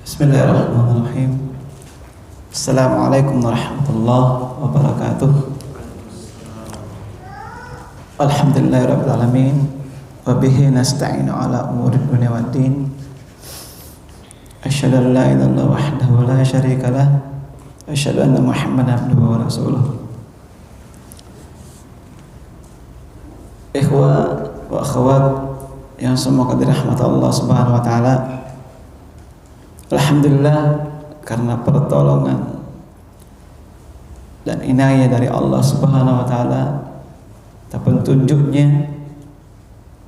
Bismillahirrahmanirrahim. Assalamualaikum warahmatullahi wabarakatuh. Alhamdulillahirabbil alamin wa bihi nasta'inu ala umuri dunya waddin. Asyhadu an la ilaha illallah wahdahu la syarika lah. Asyhadu anna Muhammadan abduhu wa rasuluh. Ikhwah wa akhwat yang semoga dirahmati Allah Subhanahu wa taala. Alhamdulillah, karena pertolongan dan inayah dari Allah Subhanahu wa taala dan petunjuknya,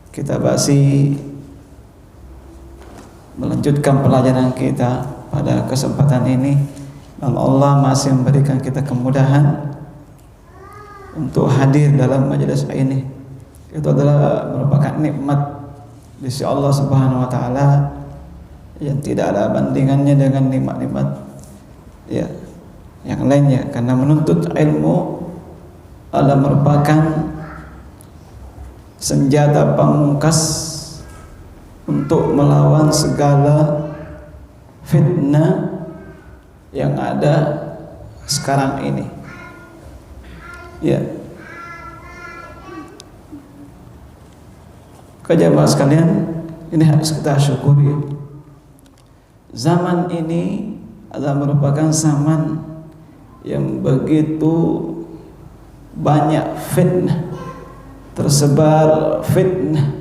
kita masih melanjutkan pelajaran kita pada kesempatan ini, dan Allah masih memberikan kita kemudahan untuk hadir dalam majelis ini. Itu adalah merupakan nikmat di sisi Allah Subhanahu wa taala yang tidak ada bandingannya dengan nikmat-nikmat ya yang lainnya, karena menuntut ilmu adalah merupakan senjata pamungkas untuk melawan segala fitnah yang ada sekarang ini. Ya, jemaah sekalian, ini harus kita syukuri. Zaman ini adalah merupakan zaman yang begitu banyak fitnah, tersebar fitnah,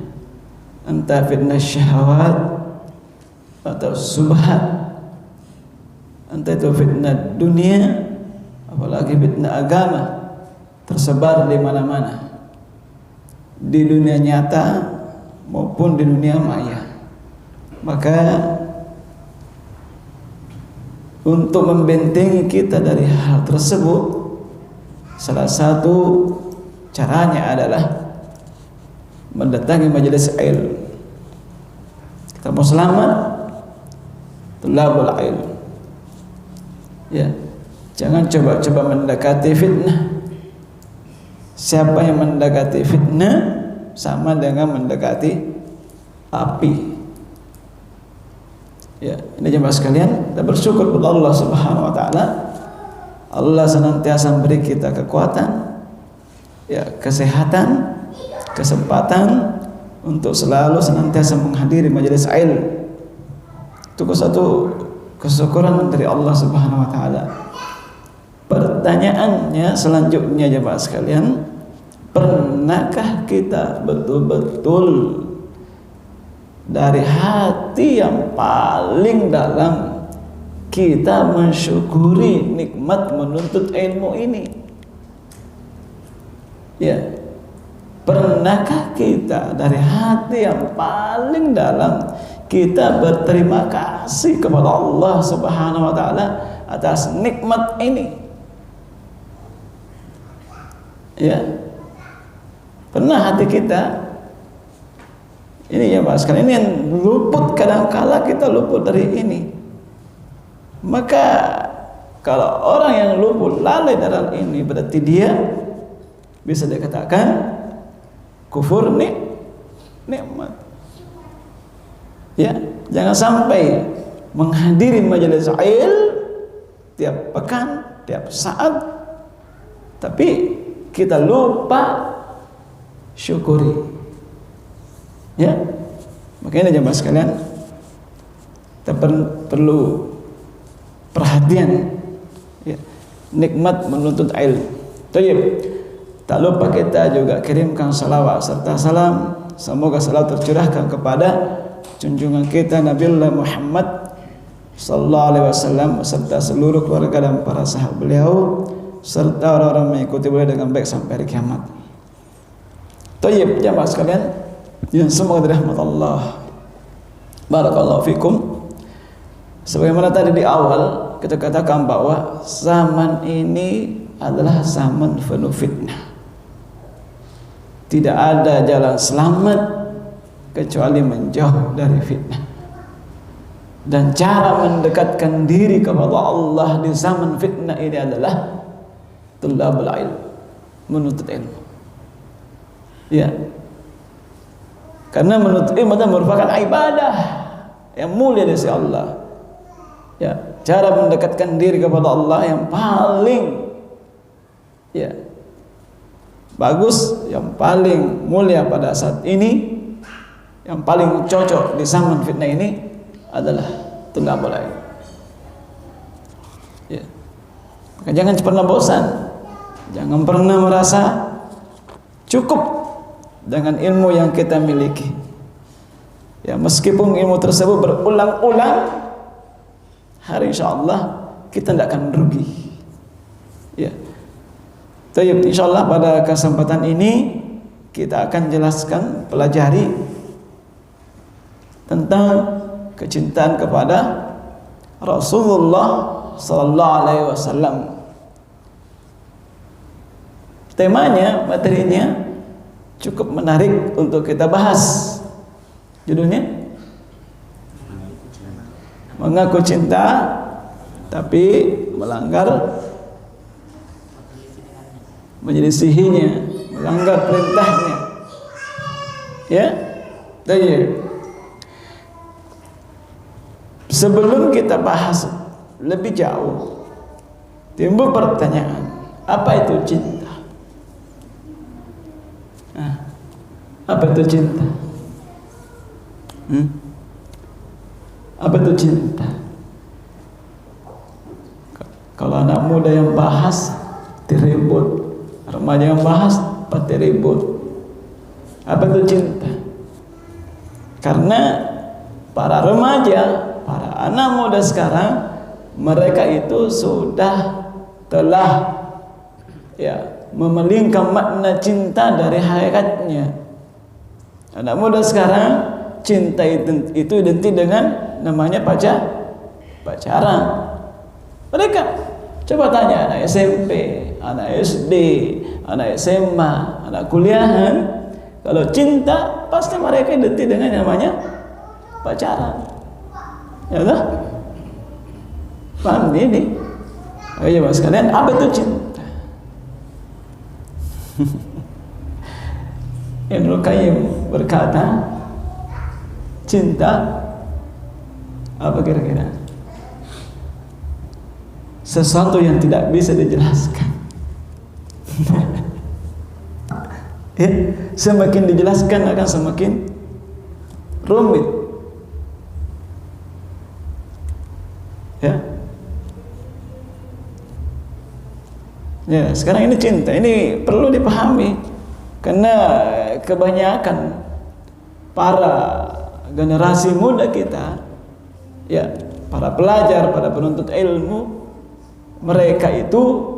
entah fitnah syahwat atau subhat, entah itu fitnah dunia, apalagi fitnah agama, tersebar di mana-mana, di dunia nyata maupun di dunia maya. Maka untuk membentengi kita dari hal tersebut, salah satu caranya adalah mendatangi majelis ilmu. Kita mau selamat, tulabul ilmu. Ya, jangan coba-coba mendekati fitnah. Siapa yang mendekati fitnah sama dengan mendekati api. Ya, ini jemaah sekalian, kita bersyukur kepada Allah Subhanahu wa taala. Allah senantiasa memberi kita kekuatan, ya, kesehatan, kesempatan untuk selalu senantiasa menghadiri majelis ilmu. Itu satu kesyukuran dari Allah Subhanahu wa taala. Pertanyaannya selanjutnya jemaah sekalian, pernahkah kita betul-betul dari hati yang paling dalam kita mensyukuri nikmat menuntut ilmu ini? Ya, pernahkah kita dari hati yang paling dalam kita berterima kasih kepada Allah Subhanahu wa taala atas nikmat ini? Ya, pernah hati kita ini, ya Pak sekalian, ini yang luput, kadangkala kita luput dari ini. Maka kalau orang yang luput lalai dalam ini, berarti dia bisa dikatakan kufur nikmat. Ya, jangan sampai menghadiri majelis ilmu tiap pekan, tiap saat, tapi kita lupa syukuri. Ya, makanya jemaah sekalian, kita perlu perhatian, ya, nikmat menuntut ilmu. Tayyib, tak lupa kita juga kirimkan salawat serta salam, semoga selalu tercurahkan kepada junjungan kita Nabiullah Muhammad sallallahu alaihi wasallam serta seluruh keluarga dan para sahabat beliau serta orang-orang mengikuti beliau dengan baik sampai hari kiamat. Tayyib, jemaah sekalian yang semoga dirahmati Allah. Barakallahu fikum. Sebagaimana tadi di awal kita katakan bahwa zaman ini adalah zaman penuh fitnah. Tidak ada jalan selamat kecuali menjauh dari fitnah. Dan cara mendekatkan diri kepada Allah di zaman fitnah ini adalah tulabul ilm, menuntut ilmu. Ya, karena menuntut ilmu merupakan ibadah yang mulia di sisi Allah. Ya, cara mendekatkan diri kepada Allah yang paling ya bagus, yang paling mulia pada saat ini, yang paling cocok di zaman fitnah ini adalah tulabul ilm. Ya. Maka jangan pernah bosan, jangan pernah merasa cukup dengan ilmu yang kita miliki. Ya, meskipun ilmu tersebut berulang-ulang, hari insyaallah kita tidak akan rugi. Ya. Tayyib, insyaallah pada kesempatan ini kita akan jelaskan, pelajari tentang kecintaan kepada Rasulullah sallallahu alaihi wasallam. Temanya, materinya cukup menarik untuk kita bahas. Judulnya mengaku cinta tapi melanggar menyelisihinya, melanggar perintahnya. Ya, tayyib. Sebelum kita bahas lebih jauh, timbul pertanyaan, apa itu cinta? Apa itu cinta? Apa itu cinta? Kalau anak muda yang bahas, diribut. Remaja yang bahas, pasti ribut. Apa itu cinta? Karena para remaja, para anak muda sekarang, mereka itu sudah telah ya memelingkan makna cinta dari hakikatnya. Anak muda sekarang cinta itu identik dengan namanya pacaran. Mereka coba tanya anak SMP, anak SD, anak SMA, anak kuliahan, kalau cinta pasti mereka identik dengan namanya pacaran. Ya tak? Paham ini? Ayo mas kalian, apa itu cinta? Ibnu Qayyim berkata, cinta apa kira-kira? Sesuatu yang tidak bisa dijelaskan. Ya, semakin dijelaskan akan semakin rumit. Ya. Ya, sekarang ini cinta, ini perlu dipahami karena kebanyakan para generasi muda kita, ya, para pelajar, para penuntut ilmu, mereka itu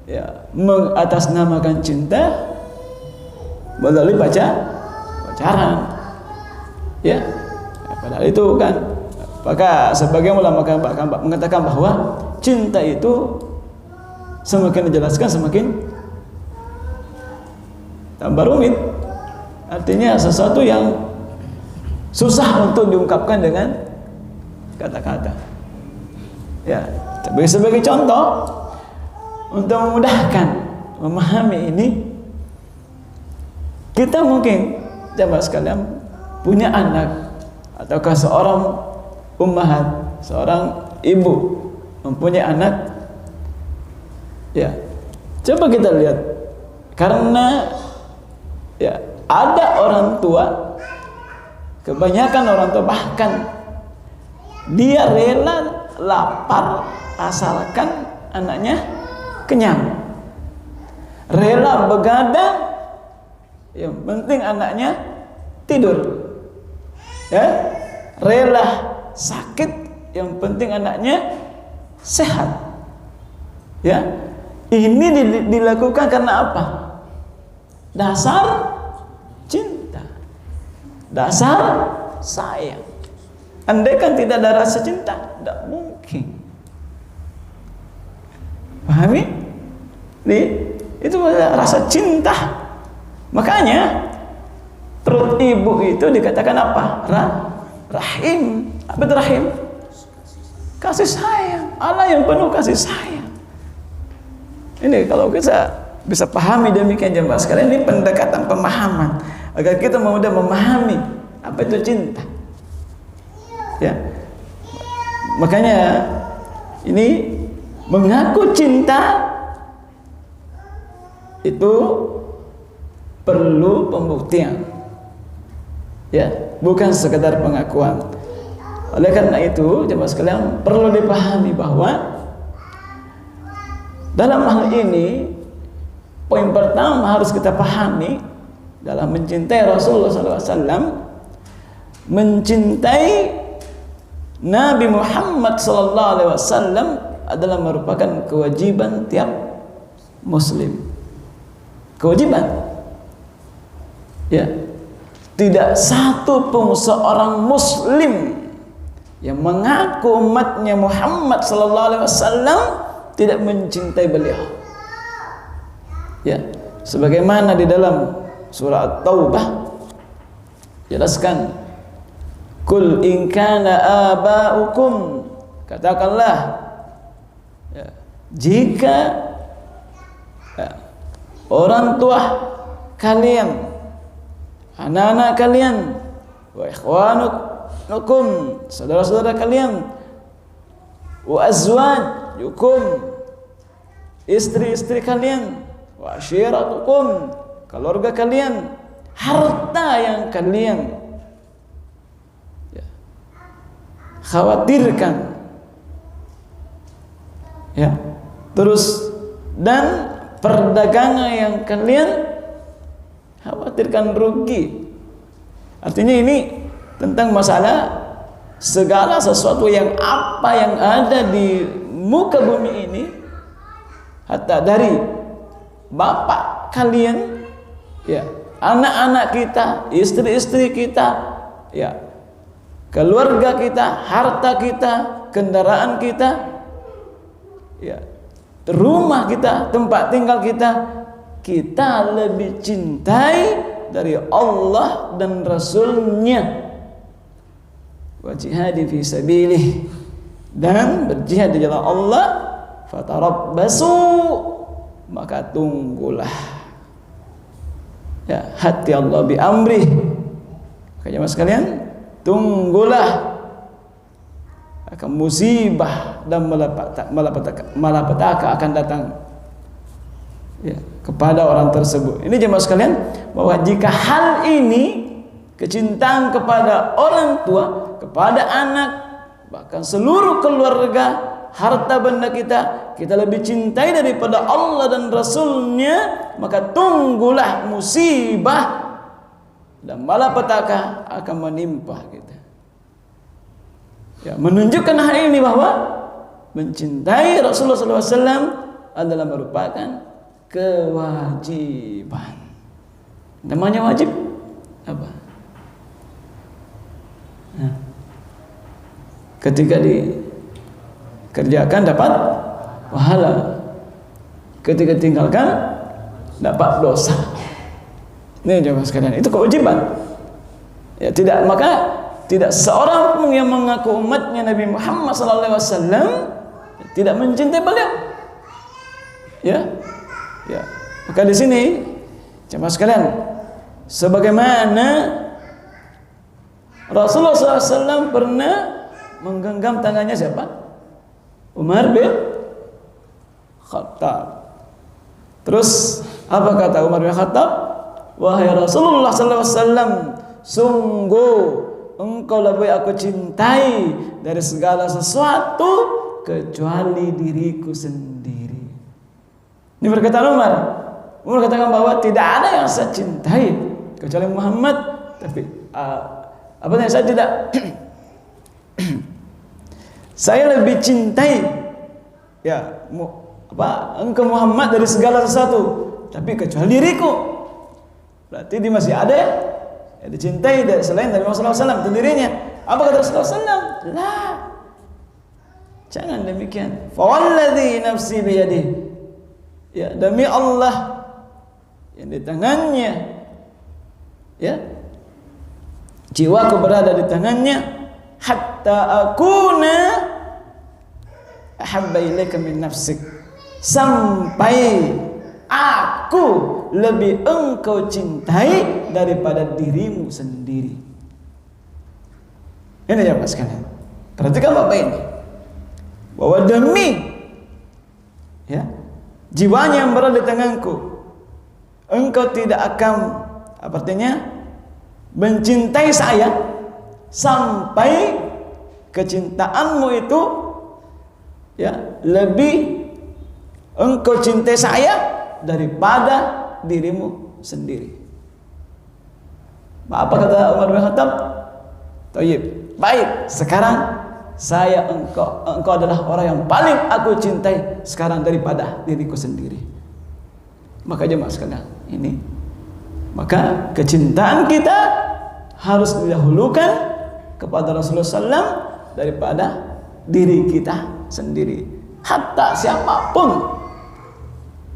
ya mengatasnamakan cinta melalui pacaran. Ya, padahal itu kan, maka sebagian ulama mengatakan bahwa cinta itu semakin dijelaskan semakin tambah rumit. Artinya sesuatu yang susah untuk diungkapkan dengan kata-kata. Ya, sebagai contoh untuk memudahkan memahami ini, kita mungkin coba sekalian punya anak ataukah seorang ummahat, seorang ibu mempunyai anak. Ya, coba kita lihat, karena ya ada orang tua, kebanyakan orang tua bahkan dia rela lapar asalkan anaknya kenyang, rela begadang yang penting anaknya tidur, ya, rela sakit yang penting anaknya sehat. Ya, ini dilakukan karena apa? Dasar cinta, dasar sayang. Andaikan tidak ada rasa cinta, tidak mungkin. Pahami? Nih, itu rasa cinta. Makanya perut ibu itu dikatakan apa? Rahim. Apa itu rahim? Kasih sayang. Allah yang penuh kasih sayang. Ini kalau kita bisa pahami demikian jemaah sekalian, ini pendekatan pemahaman agar kita mudah memahami apa itu cinta. Ya. Makanya ini mengaku cinta itu perlu pembuktian, ya, bukan sekedar pengakuan. Oleh karena itu, jemaah sekalian, perlu dipahami bahwa dalam hal ini poin pertama harus kita pahami dalam mencintai Rasulullah SAW, mencintai Nabi Muhammad SAW adalah merupakan kewajiban tiap Muslim. Kewajiban, ya. Tidak satu pun seorang Muslim yang mengaku umatnya Muhammad SAW tidak mencintai beliau, ya. Sebagaimana di dalam surah At-Taubah jelaskan, Kul in kana aba'ukum, katakanlah, ya, jika, ya, orang tua kalian, anak-anak kalian, wa ikhwanukum, saudara-saudara kalian, wa azwajukum, istri-istri kalian, wa ashiratukum, keluarga kalian, harta yang kalian, ya, khawatirkan, ya, terus, dan perdagangan yang kalian khawatirkan rugi. Artinya ini tentang masalah segala sesuatu yang apa yang ada di muka bumi ini, hatta dari bapak kalian, ya, anak-anak kita, istri-istri kita, ya, keluarga kita, harta kita, kendaraan kita, ya, rumah kita, tempat tinggal kita, kita lebih cintai dari Allah dan Rasulnya. Wa jihadi fi sabilih, dan berjihad di jalan Allah. Fatarabbasu, maka tunggulah, ya, hati Allah bi amrih. Makanya mas kalian, tunggulah akan musibah dan malapetaka akan datang, ya, kepada orang tersebut. Ini jemaah sekalian, bahwa jika hal ini, kecintaan kepada orang tua, kepada anak, bahkan seluruh keluarga, harta benda kita, kita lebih cintai daripada Allah dan Rasulnya, maka tunggulah musibah dan malapetaka akan menimpa kita. Ya, menunjukkan hal ini bahwa mencintai Rasulullah SAW adalah merupakan kewajiban. Namanya wajib apa? Nah, ketika dikerjakan dapat pahala, ketika tinggalkan dapat dosa. Ini jemaah sekalian, itu kewajiban. Ya, tidak seorang pun yang mengaku umatnya Nabi Muhammad SAW tidak mencintai beliau. Ya, ya. Maka di sini, jemaah sekalian, sebagaimana Rasulullah SAW pernah menggenggam tangannya siapa? Umar bin Khattab. Terus apa kata Umar bin Khattab? Wahai Rasulullah SAW, sungguh engkau lebih aku cintai dari segala sesuatu kecuali diriku sendiri. Ini perkataan Umar. Umar katakan bahwa tidak ada yang saya cintai kecuali Muhammad, tapi saya tidak saya lebih cintai, ya, engkau Muhammad dari segala sesuatu, tapi kecuali diriku. Berarti dia masih ada ya dicintai dari selain dari Rasulullah SAW itu dirinya. Apa kata Rasulullah SAW? Lah, jangan demikian. Fawalladhi nafsi biyadih, ya, demi Allah yang di tangannya, ya, jiwaku berada di tangannya, hatta akuna ahabba ilaika min nafsik, sampai aku lebih engkau cintai daripada dirimu sendiri. Ini ya Mas sekalian, perhatikan Bapak ini. bahwa demi ya jiwanya yang berada di tanganku, engkau tidak akan artinya mencintai saya sampai kecintaanmu itu ya lebih engkau cintai saya daripada dirimu sendiri. Apa kata Umar bin Khattab? Tayyib, baik, sekarang engkau adalah orang yang paling aku cintai sekarang daripada diriku sendiri. Maka jemaah sekalian, ini maka kecintaan kita harus didahulukan kepada Rasulullah SAW daripada diri kita sendiri, hatta siapapun.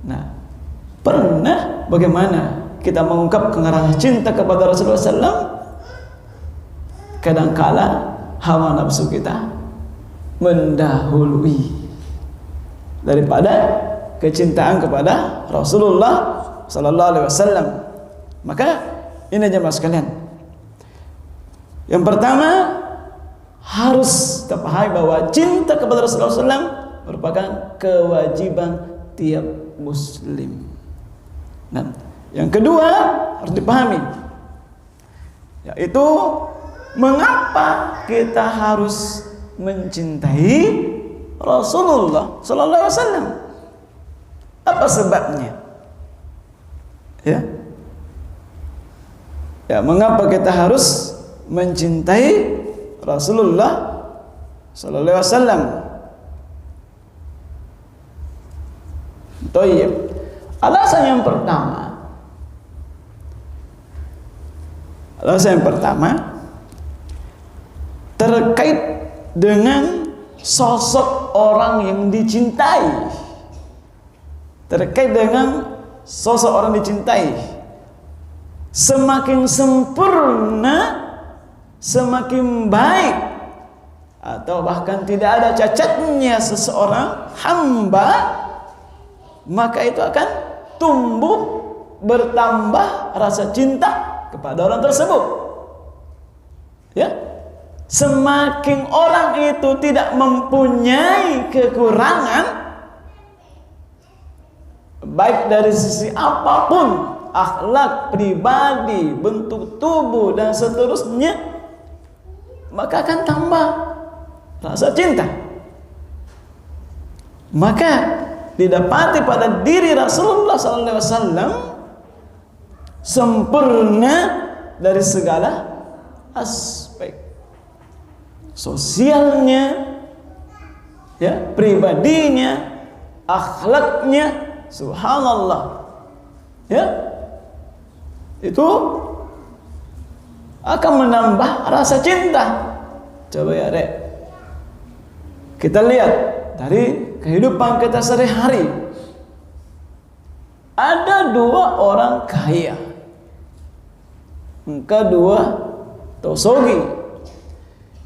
Nah, pernah bagaimana kita mengungkapkan rasa cinta kepada Rasulullah SAW? Kadangkala hawa nafsu kita mendahului daripada kecintaan kepada Rasulullah Sallallahu Alaihi Wasallam. Maka ini jemaah sekalian, yang pertama harus kita pahami bahwa cinta kepada Rasulullah SAW merupakan kewajiban tiap muslim. Nah, yang kedua harus dipahami, yaitu mengapa kita harus mencintai Rasulullah Sallallahu Alaihi Wasallam. Apa sebabnya? Ya, mengapa kita harus mencintai Rasulullah Sallallahu Alaihi Wasallam? Tayyib. Alasan yang pertama terkait dengan sosok orang yang dicintai. Terkait dengan sosok orang dicintai, semakin sempurna, semakin baik, atau bahkan tidak ada cacatnya seseorang hamba, maka itu akan tumbuh bertambah rasa cinta kepada orang tersebut. Ya, semakin orang itu tidak mempunyai kekurangan, baik dari sisi apapun, akhlak pribadi, bentuk tubuh dan seterusnya, maka akan tambah rasa cinta. Maka didapati pada diri Rasulullah SAW sempurna dari segala aspek, sosialnya, ya, pribadinya, akhlaknya. Subhanallah, ya, itu akan menambah rasa cinta. Coba ya, Rek, kita lihat dari kehidupan kita sehari-hari. Ada dua orang kaya, kedua tosogi,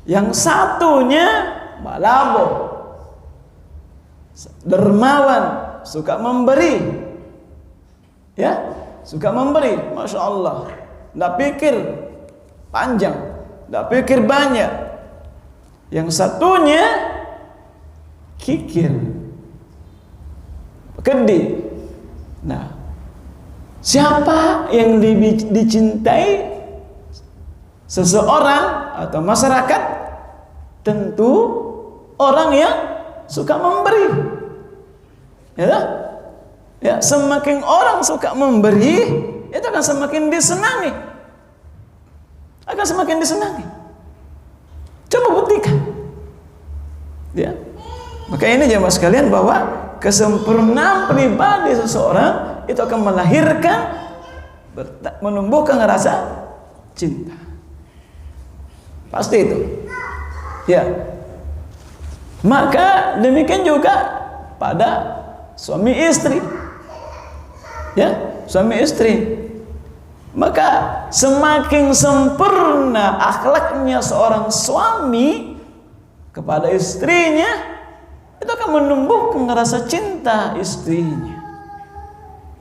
yang satunya balabo, dermawan, suka memberi, ya, suka memberi, masya Allah, tidak pikir panjang, tidak pikir banyak. Yang satunya kikir, kedih. Nah, siapa yang dicintai seseorang atau masyarakat? Tentu orang yang suka memberi. Ya, semakin orang suka memberi, itu akan semakin disenangi. Akan semakin disenangi. Coba buktikan. Ya. Maka ini jemaah sekalian, bahwa kesempurnaan pribadi seseorang itu akan melahirkan, menumbuhkan rasa cinta. Pasti itu. Ya. Maka demikian juga pada suami istri, ya, suami istri. Maka semakin sempurna akhlaknya seorang suami kepada istrinya, itu akan menumbuhkan rasa cinta istrinya.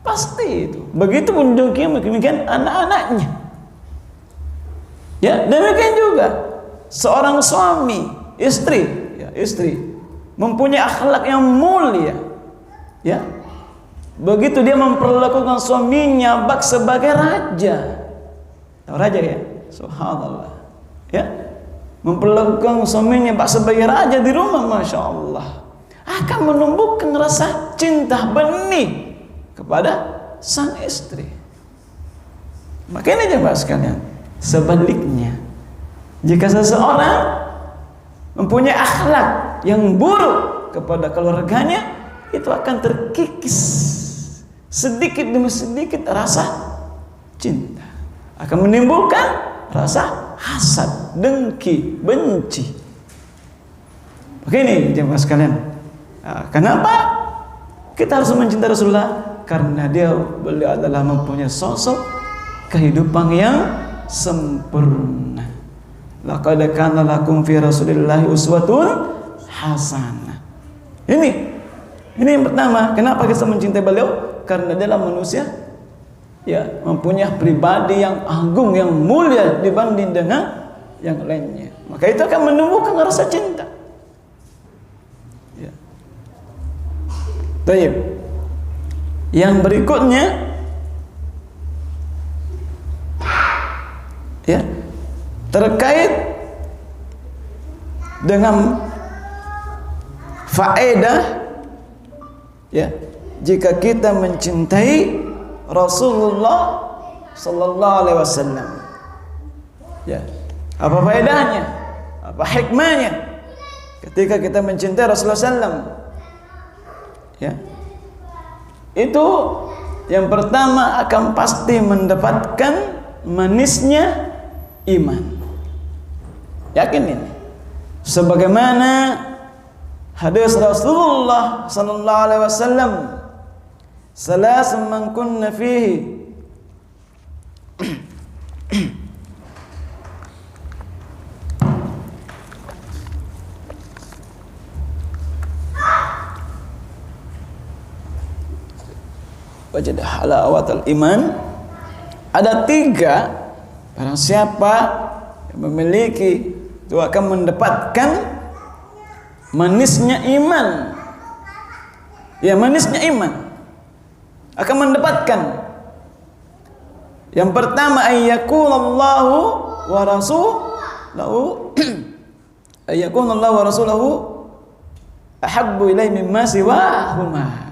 Pasti itu. Begitu demikian anak-anaknya. Ya, demikian juga seorang suami, istri, ya, istri. mempunyai akhlak yang mulia, ya. Begitu dia memperlakukan suaminya bak sebagai raja. Tahu raja ya? Subhanallah. Ya. Memperlakukan suaminya bak sebagai raja di rumah, Masya Allah, akan menumbuhkan rasa cinta benih kepada sang istri. Makanya jemaah sekalian, sebaliknya, jika seseorang mempunyai akhlak yang buruk kepada keluarganya, itu akan terkikis sedikit demi sedikit rasa cinta, akan menimbulkan rasa hasad, dengki, benci. Begini jemaah sekalian, kenapa kita harus mencintai Rasulullah? Karena beliau adalah mempunyai sosok kehidupan yang sempurna. Laqad kana lakum fi Rasulillahi uswatun hasanah. Ini yang pertama. Kenapa kita mencintai beliau? Karena dia adalah manusia, ya, mempunyai pribadi yang agung, yang mulia dibanding dengan yang lainnya. Maka itu akan menumbuhkan rasa cinta. Ya. Baik. Yang berikutnya, ya, terkait dengan faedah, ya, jika kita mencintai Rasulullah sallallahu alaihi wasallam, ya, apa faedahnya, apa hikmahnya ketika kita mencintai Rasulullah sallam? Ya, itu yang pertama akan pasti mendapatkan manisnya iman. Yakin ini? Sebagaimana hadis Rasulullah sallallahu alaihi wasallam, salasun man kunna fihi wajada halawatul iman. Ada 3, barang siapa yang memiliki itu akan mendapatkan manisnya iman. Ya, manisnya iman akan mendapatkan. Yang pertama, ayyakunallahu wa rasuluhu ayyakunallahu wa rasuluhu ahabbu ilaihi mimma siwahuma.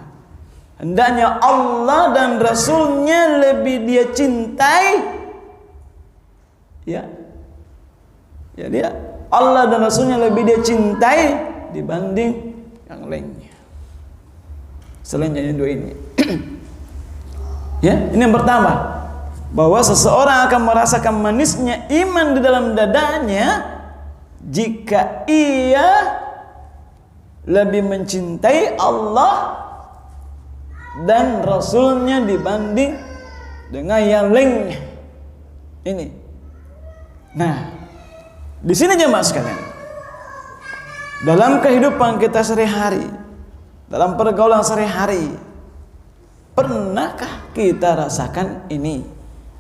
Hendaknya Allah dan Rasulnya lebih dia cintai, ya, ya, dia Allah dan Rasulnya lebih dia cintai dibanding yang lainnya selain yang 2 ini. Ya, ini yang pertama, bahwa seseorang akan merasakan manisnya iman di dalam dadanya jika ia lebih mencintai Allah dan Rasulnya dibanding dengan yang lainnya. Ini. Nah, di sini jemaah sekalian, dalam kehidupan kita sehari-hari, dalam pergaulan sehari-hari, pernahkah kita rasakan ini,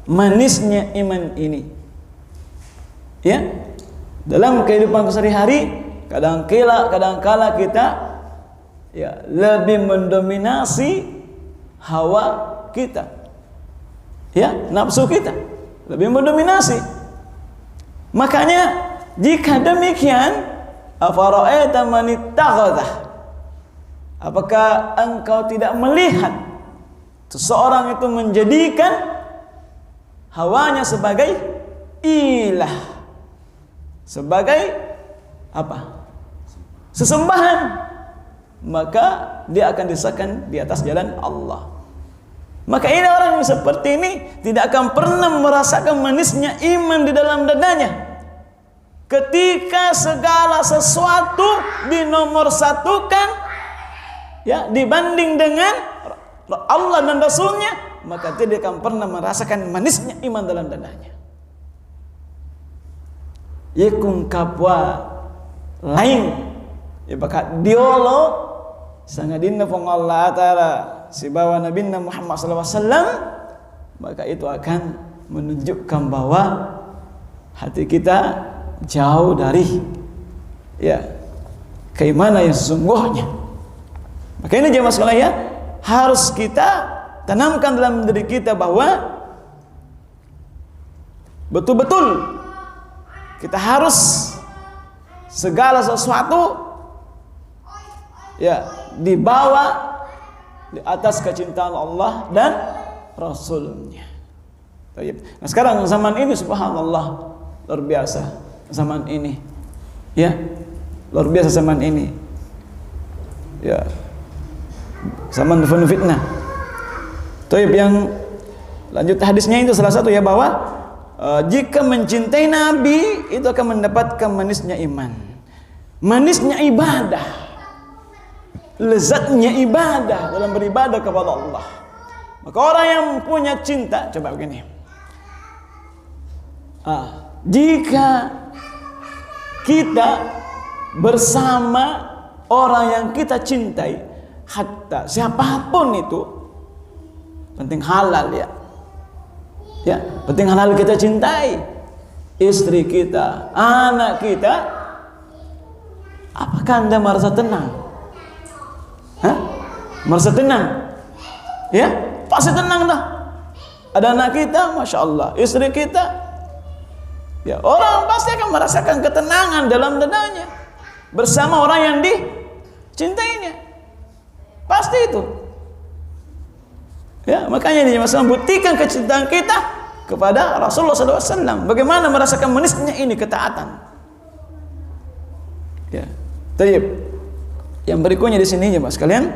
manisnya iman ini? Ya, dalam kehidupan sehari-hari, kadang-kala kita, ya, lebih mendominasi hawa kita, ya, nafsu kita lebih mendominasi. Makanya jika demikian, afara'aita man ittakhadha, apakah engkau tidak melihat seseorang itu menjadikan hawanya sebagai ilah, sebagai apa? Sesembahan, maka dia akan disesatkan di atas jalan Allah. Maka ini orang yang seperti ini tidak akan pernah merasakan manisnya iman di dalam dadanya. Ketika segala sesuatu dinomorsatukan, ya, dibanding dengan Allah dan Rasulnya, maka dia tidak akan pernah merasakan manisnya iman dalam dadanya. Yekung kapwa lain, ya, bakat diolo sangadinna pong Allah Ta'ala si bawa Nabi Muhammad SAW, maka itu akan menunjukkan bahwa hati kita jauh dari, ya, keimanan yang sesungguhnya. Maka ini jemaah sekalian ya, harus kita tanamkan dalam diri kita bahwa betul-betul kita harus segala sesuatu ya dibawa di atas kecintaan Allah dan Rasulnya. Nah sekarang zaman ini subhanallah luar biasa zaman ini ya, luar biasa zaman ini ya, zaman penuh fitnah. Yang lanjut hadisnya itu salah satu ya, bahwa jika mencintai Nabi itu akan mendapatkan manisnya iman, manisnya ibadah, lezatnya ibadah dalam beribadah kepada Allah. Maka orang yang punya cinta, coba begini, jika kita bersama orang yang kita cintai, hatta siapapun itu, penting halal ya, ya penting halal kita cintai, istri kita, anak kita, apakah Anda merasa tenang? Merasa tenang? Ya, pasti tenang dah. Ada anak kita, masya Allah, istri kita, ya orang pasti akan merasakan ketenangan dalam dadanya bersama orang yang dicintainya. Pasti itu. Ya, makanya ini masalah buktikan kecintaan kita kepada Rasulullah SAW. Bagaimana merasakan manisnya ini ketaatan. Ya, tayyib. Yang berikutnya di sini jemaah sekalian,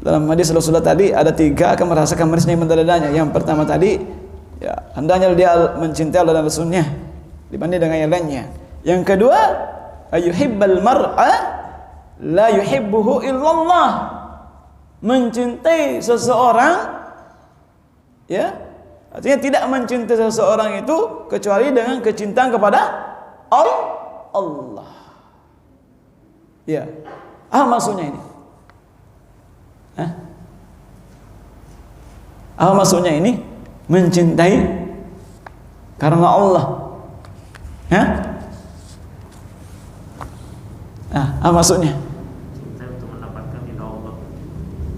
dalam hadis Rasulullah tadi ada 3 akan merasakan manisnya iman dadanya. Yang pertama tadi, ya hendaknya dia mencintai Allah dan Rasulnya dibanding dengan yang lainnya. Yang kedua, ayuhibbal mar'a la yuhibbuhu illallah. Mencintai seseorang, ya artinya tidak mencintai seseorang itu kecuali dengan kecintaan kepada Allah. Ya, maksudnya ini? Maksudnya ini mencintai karena Allah. Maksudnya?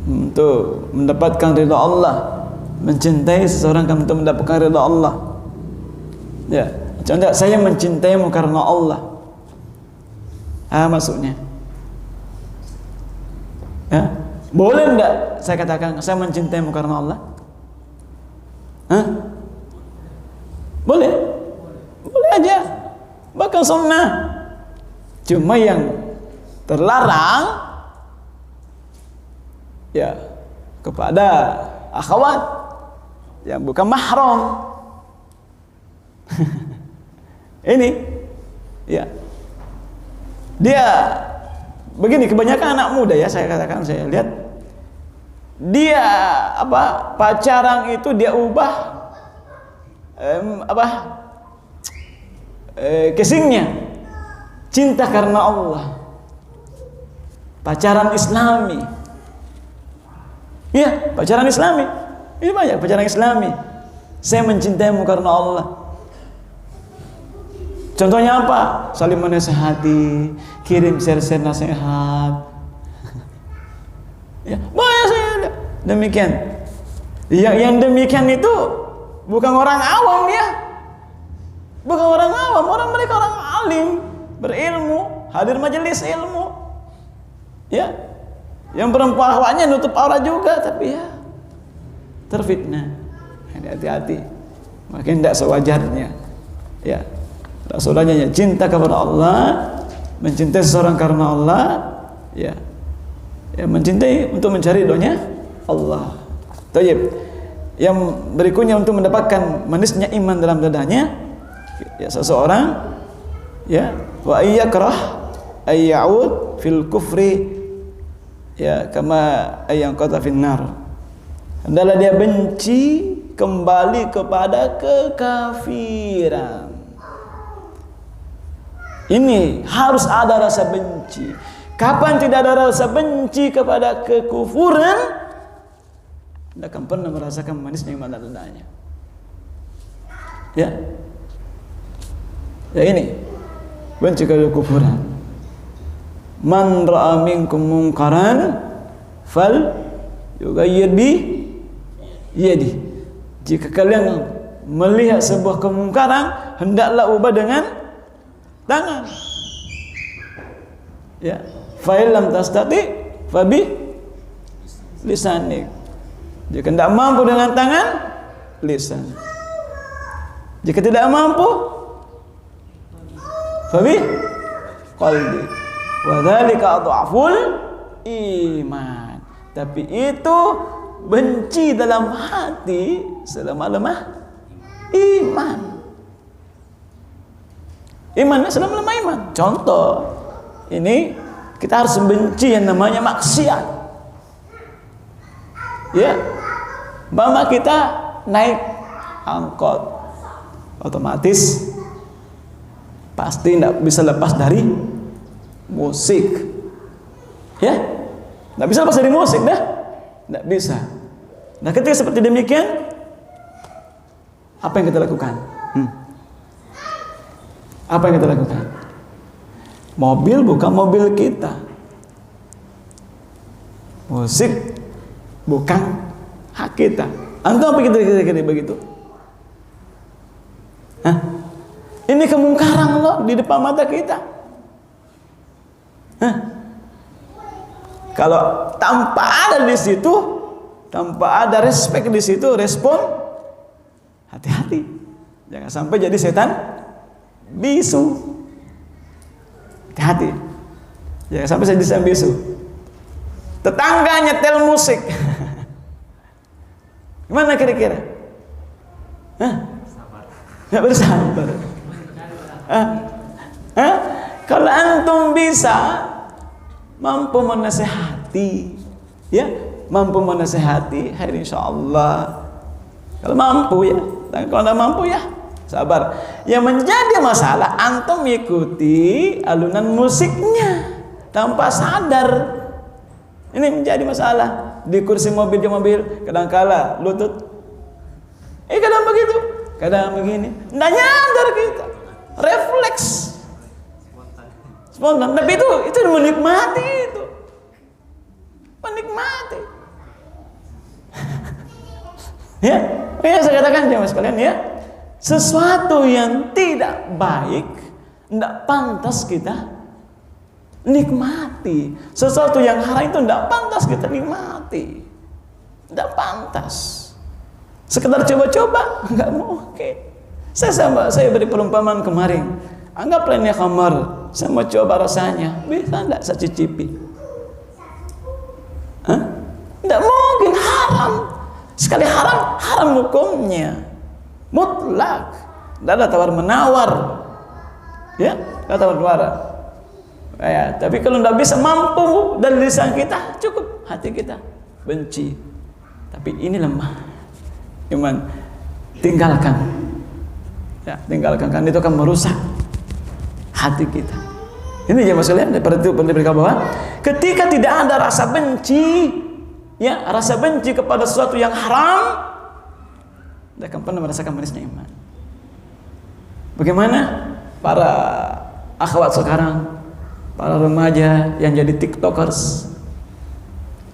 Untuk mendapatkan ridha Allah, mencintai seseorang kan untuk mendapatkan ridha Allah. Ya, contoh saya mencintaimu karena Allah. Maksudnya, ya, boleh enggak saya katakan saya mencintaimu karena Allah? Boleh, boleh aja, bahkan sunnah. Cuma yang terlarang ya kepada akhwat yang bukan mahram. Ini ya, dia begini, kebanyakan anak muda ya, saya katakan, saya lihat dia pacaran itu dia ubah casingnya cinta karena Allah, pacaran Islami. Iya, pacaran Islami. Ini banyak pacaran Islami. Saya mencintaimu karena Allah. Contohnya apa? Saling menasihati, kirim share-share nasihat. Ya, banyak saya demikian. Yang demikian itu bukan orang awam ya. Bukan orang awam, mereka orang alim, berilmu, hadir majelis ilmu. Ya. Yang perempuannya nutup aurat juga, tapi ya terfitnah. Hati-hati, makin tidak sewajarnya. Ya, Rasulullah cinta kepada Allah, mencintai seseorang karena Allah, ya, mencintai untuk mencari ridhonya Allah. Tayyib. Yang berikutnya untuk mendapatkan manisnya iman dalam dadanya, ya seseorang, ya, wa ayyakrah ayya'ud fil kufri, ya kama ayang qata finnar. Hendaklah dia benci kembali kepada kekafiran. Ini harus ada rasa benci. Kapan tidak ada rasa benci kepada kekufuran, tidak akan pernah merasakan manisnya iman dadanya. Ya ini benci kepada kekufuran. Man ra'a minkum munkaran fal yughayyir bi yadi. Jika kalian melihat sebuah kemungkaran, hendaklah ubah dengan tangan. Ya, fa illam tastati fa bi lisanik. Jika tidak mampu dengan tangan, lisan. Jika tidak mampu, fa bi qalbi. Wa dzalika adhaful iman. Tapi itu benci dalam hati selama lemah iman. Iman selama lemah iman. Contoh, ini kita harus membenci yang namanya maksiat. Ya, mama kita naik angkot, otomatis pasti tidak bisa lepas dari musik. Ya, tidak bisa lepas dari musik dah. Tidak bisa. Nah, ketika seperti demikian, apa yang kita lakukan? Apa yang kita lakukan? Mobil bukan mobil kita. Musik bukan hak kita. Antum apa kita begitu? Hah? Ini kemungkaran loh di depan mata kita. Hah? Kalau tanpa ada di situ, tanpa ada respek di situ, respon, hati-hati, jangan sampai jadi setan bisu. Hati-hati, jangan sampai jadi setan bisu. Tetangga nyetel musik, gimana kira-kira? Nggak bersabar. Kalau antum bisa mampu menasehati, ya, mampu menasehati, hai insyaallah. Kalau mampu ya, dan kalau tidak mampu ya sabar. Yang menjadi masalah antum mengikuti alunan musiknya tanpa sadar. Ini menjadi masalah di kursi mobil kadang-kala lutut, kadang begitu, kadang begini, tidak nyadar kita, refleks. Spontan, tapi itu menikmati itu. Menikmati. Ya, saya katakan jemaah sekalian ya, sesuatu yang tidak baik tidak pantas kita nikmati. Sesuatu yang haram itu tidak pantas kita nikmati. Tidak pantas. Sekedar coba-coba enggak mungkin. Saya beri perumpamaan kemarin. Anggaplah ini khamar, saya mau coba rasanya, bisa enggak saya cicipi? Enggak mungkin, haram. Sekali haram, haram hukumnya. Mutlak. Tidak ada tawar-menawar. Ya, tidak tawar-menawar. Ya, tapi kalau tidak bisa mampu dari lisan kita, cukup hati kita benci. Tapi ini lemah. Iman, tinggalkan. Ya, tinggalkan, kan itu akan merusak hati kita. Ini jemaah sekalian, perlu diberitahu bahwa ketika tidak ada rasa benci, ya, rasa benci kepada sesuatu yang haram, tidak akan pernah merasakan manisnya iman. Bagaimana para akhwat sekarang, para remaja yang jadi tiktokers,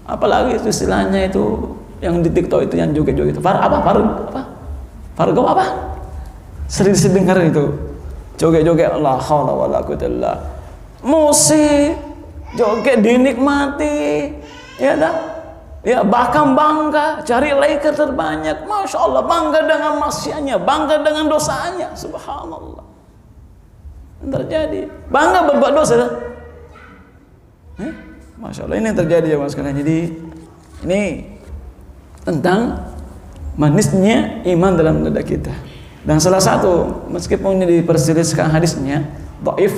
apalagi itu istilahnya itu yang di tiktok itu yang joget-joget itu, Fargo apa? Sering dengar itu joget-joget, la haula wala quwwata illa billah. Musik, joget dinikmati, ya dah. Ya, bahkan bangga cari like terbanyak, masya Allah, bangga dengan maksiatnya, bangga dengan dosanya, subhanallah. Terjadi bangga berbuat dosa, masya Allah, ini yang terjadi ya mas sekalian. Jadi ini tentang manisnya iman dalam dada kita. Dan salah satu, meskipun ini diperselisihkan hadisnya dhaif,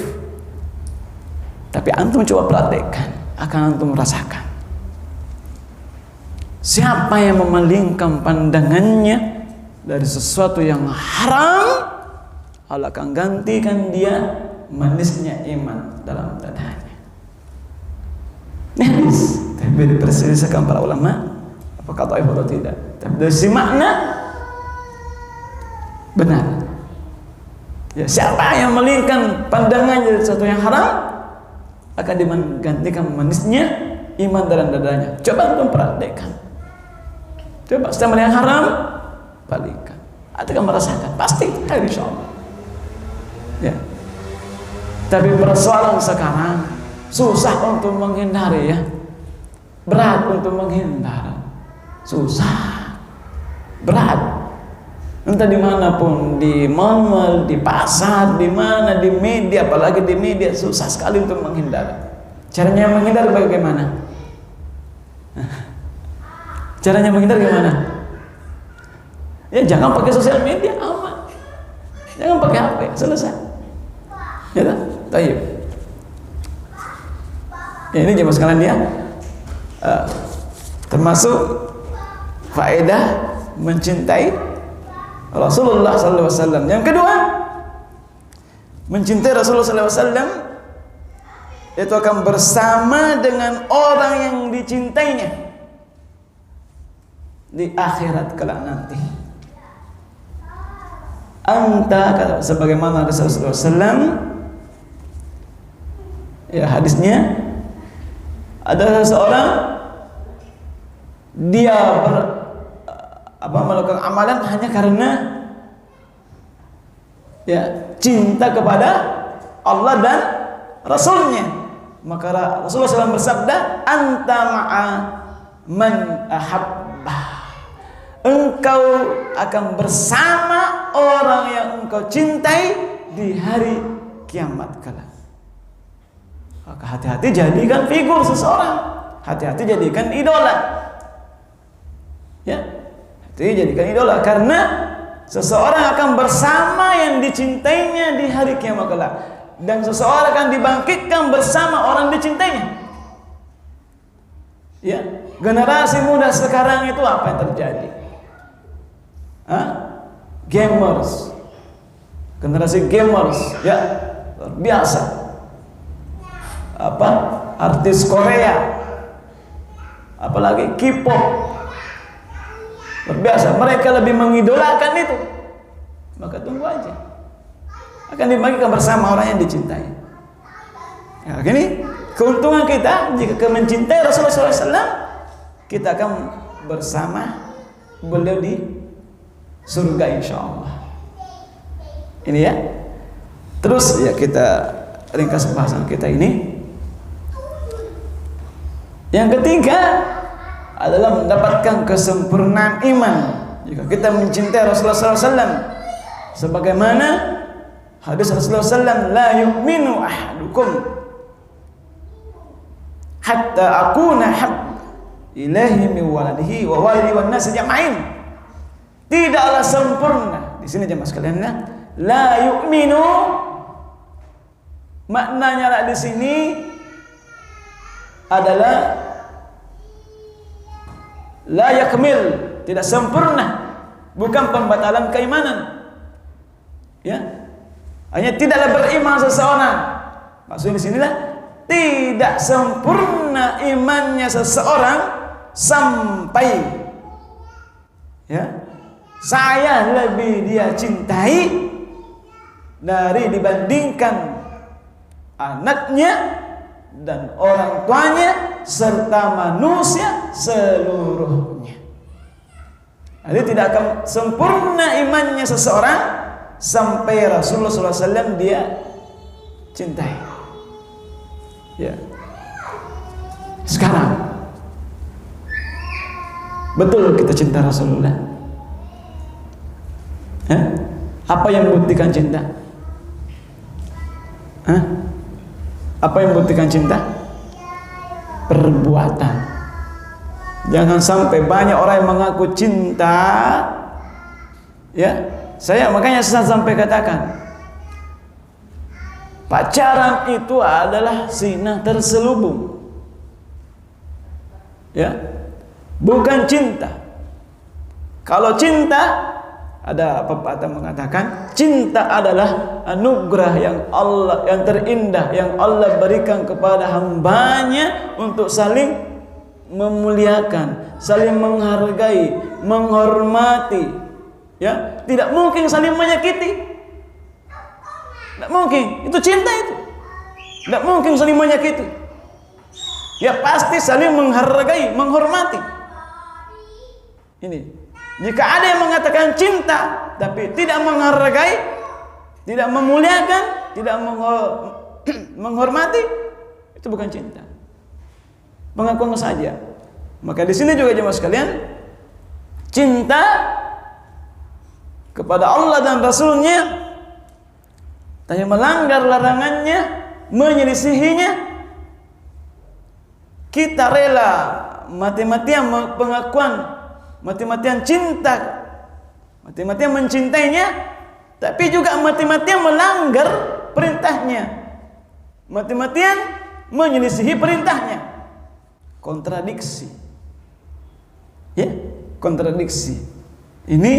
tapi antum coba praktekkan, akan antum merasakan. Siapa yang memalingkan pandangannya dari sesuatu yang haram, Allah akan gantikan dia manisnya iman dalam dadanya. Ini hadis, tapi diperselisihkan para ulama apakah dhaif atau tidak. Tapi dari si makna benar. Ya, siapa yang memalingkan pandangannya dari sesuatu yang haram, akan digantikan manisnya iman dalam dadanya. Coba antum perhatikan. Coba setelah melihat haram, balikan. Atau akan merasakan, pasti insyaallah. Ya. Tapi persoalan sekarang susah untuk menghindari ya. Berat untuk menghindar. Susah. Berat. Entah dimanapun, di mall, di pasar, di mana, di media, apalagi di media, susah sekali untuk menghindar. Caranya menghindar bagaimana? Caranya menghindar gimana? Ya jangan pakai sosial media, aman. Jangan pakai HP, selesai. Ya tak? Tayyib. Ya ini jemaah sekalian ya. Termasuk faedah mencintai Rasulullah SAW. Yang kedua, mencintai Rasulullah SAW itu akan bersama dengan orang yang dicintainya di akhirat kelak nanti. Anta, sebagaimana Rasulullah SAW, ya hadisnya, ada seseorang dia melakukan amalan hanya karena ya cinta kepada Allah dan Rasulnya. Maka Rasulullah SAW bersabda, anta ma'a man ahabbah. Engkau akan bersama orang yang engkau cintai di hari kiamat kelak. Maka hati-hati jadikan figur seseorang, hati-hati jadikan idola. Ya. Jadikan idola, karena seseorang akan bersama yang dicintainya di hari kiamat kelak, dan seseorang akan dibangkitkan bersama orang dicintainya. Ya, generasi muda sekarang itu apa yang terjadi? Gamers, generasi gamers, ya luar biasa. Artis Korea, apalagi K-pop. Biasa, mereka lebih mengidolakan itu. Maka tunggu aja, akan dibagikan bersama orang yang dicintai. Ya, ini keuntungan kita jika mencintai Rasulullah SAW, kita akan bersama beliau di surga insyaallah. Ini ya. Terus ya kita ringkas bahasan kita ini. Yang ketiga adalah mendapatkan kesempurnaan iman jika kita mencintai Rasulullah SAW. Sebagaimana hadis Rasulullah SAW, la yu'minu ahadukum hatta akuna hab ilahi min waladihi wa walidi wan nasi jama'in. Tidaklah sempurna. Di sini jemaah sekalian, la yu'minu maknanya di sini adalah la yakmil, tidak sempurna, bukan pembatalan keimanan. Ya, hanya tidaklah beriman seseorang. Maksudnya di sinilah tidak sempurna imannya seseorang sampai ya saya lebih dia cintai dari dibandingkan anaknya dan orang tuanya serta manusia seluruhnya. Jadi tidak akan sempurna imannya seseorang sampai Rasulullah SAW dia cintai. Ya. Sekarang betul kita cinta Rasulullah? Apa yang membuktikan cinta? Apa yang membuktikan cinta? Perbuatan. Jangan sampai banyak orang yang mengaku cinta. Ya, makanya saya sampai katakan, pacaran itu adalah zina terselubung. Ya, bukan cinta. Kalau cinta, ada pepatah mengatakan cinta adalah anugerah yang terindah yang Allah berikan kepada hambanya untuk saling memuliakan, saling menghargai, menghormati. Ya, tidak mungkin saling menyakiti. Tidak mungkin. Itu cinta itu. Tidak mungkin saling menyakiti. Ya pasti saling menghargai, menghormati. Ini. Jika ada yang mengatakan cinta tapi tidak menghargai, tidak memuliakan, tidak menghormati, itu bukan cinta. Pengakuan saja. Maka di sini juga jemaah sekalian, cinta kepada Allah dan Rasulnya, tapi melanggar larangannya, menyelisihinya, kita rela mati-matian pengakuan, mati-matian cinta, mati-matian mencintainya, tapi juga mati-matian melanggar perintahnya, mati-matian menyelisihi perintahnya. Kontradiksi. Ya, kontradiksi. Ini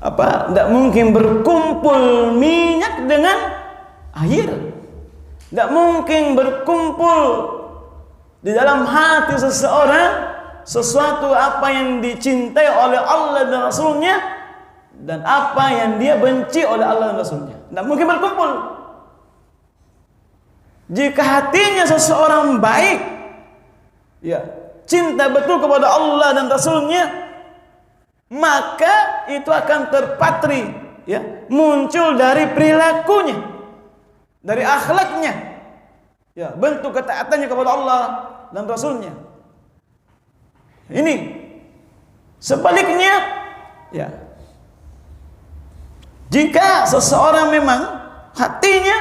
apa? Tidak mungkin berkumpul minyak dengan air. Tidak mungkin berkumpul di dalam hati seseorang sesuatu apa yang dicintai oleh Allah dan Rasulnya dan apa yang dia benci oleh Allah dan Rasulnya. Tidak mungkin berkumpul. Jika hatinya seseorang baik, ya, cinta betul kepada Allah dan Rasulnya, maka itu akan terpatri, ya, muncul dari perilakunya, dari akhlaknya, ya, bentuk ketaatannya kepada Allah dan Rasulnya. Ini sebaliknya, ya, jika seseorang memang hatinya,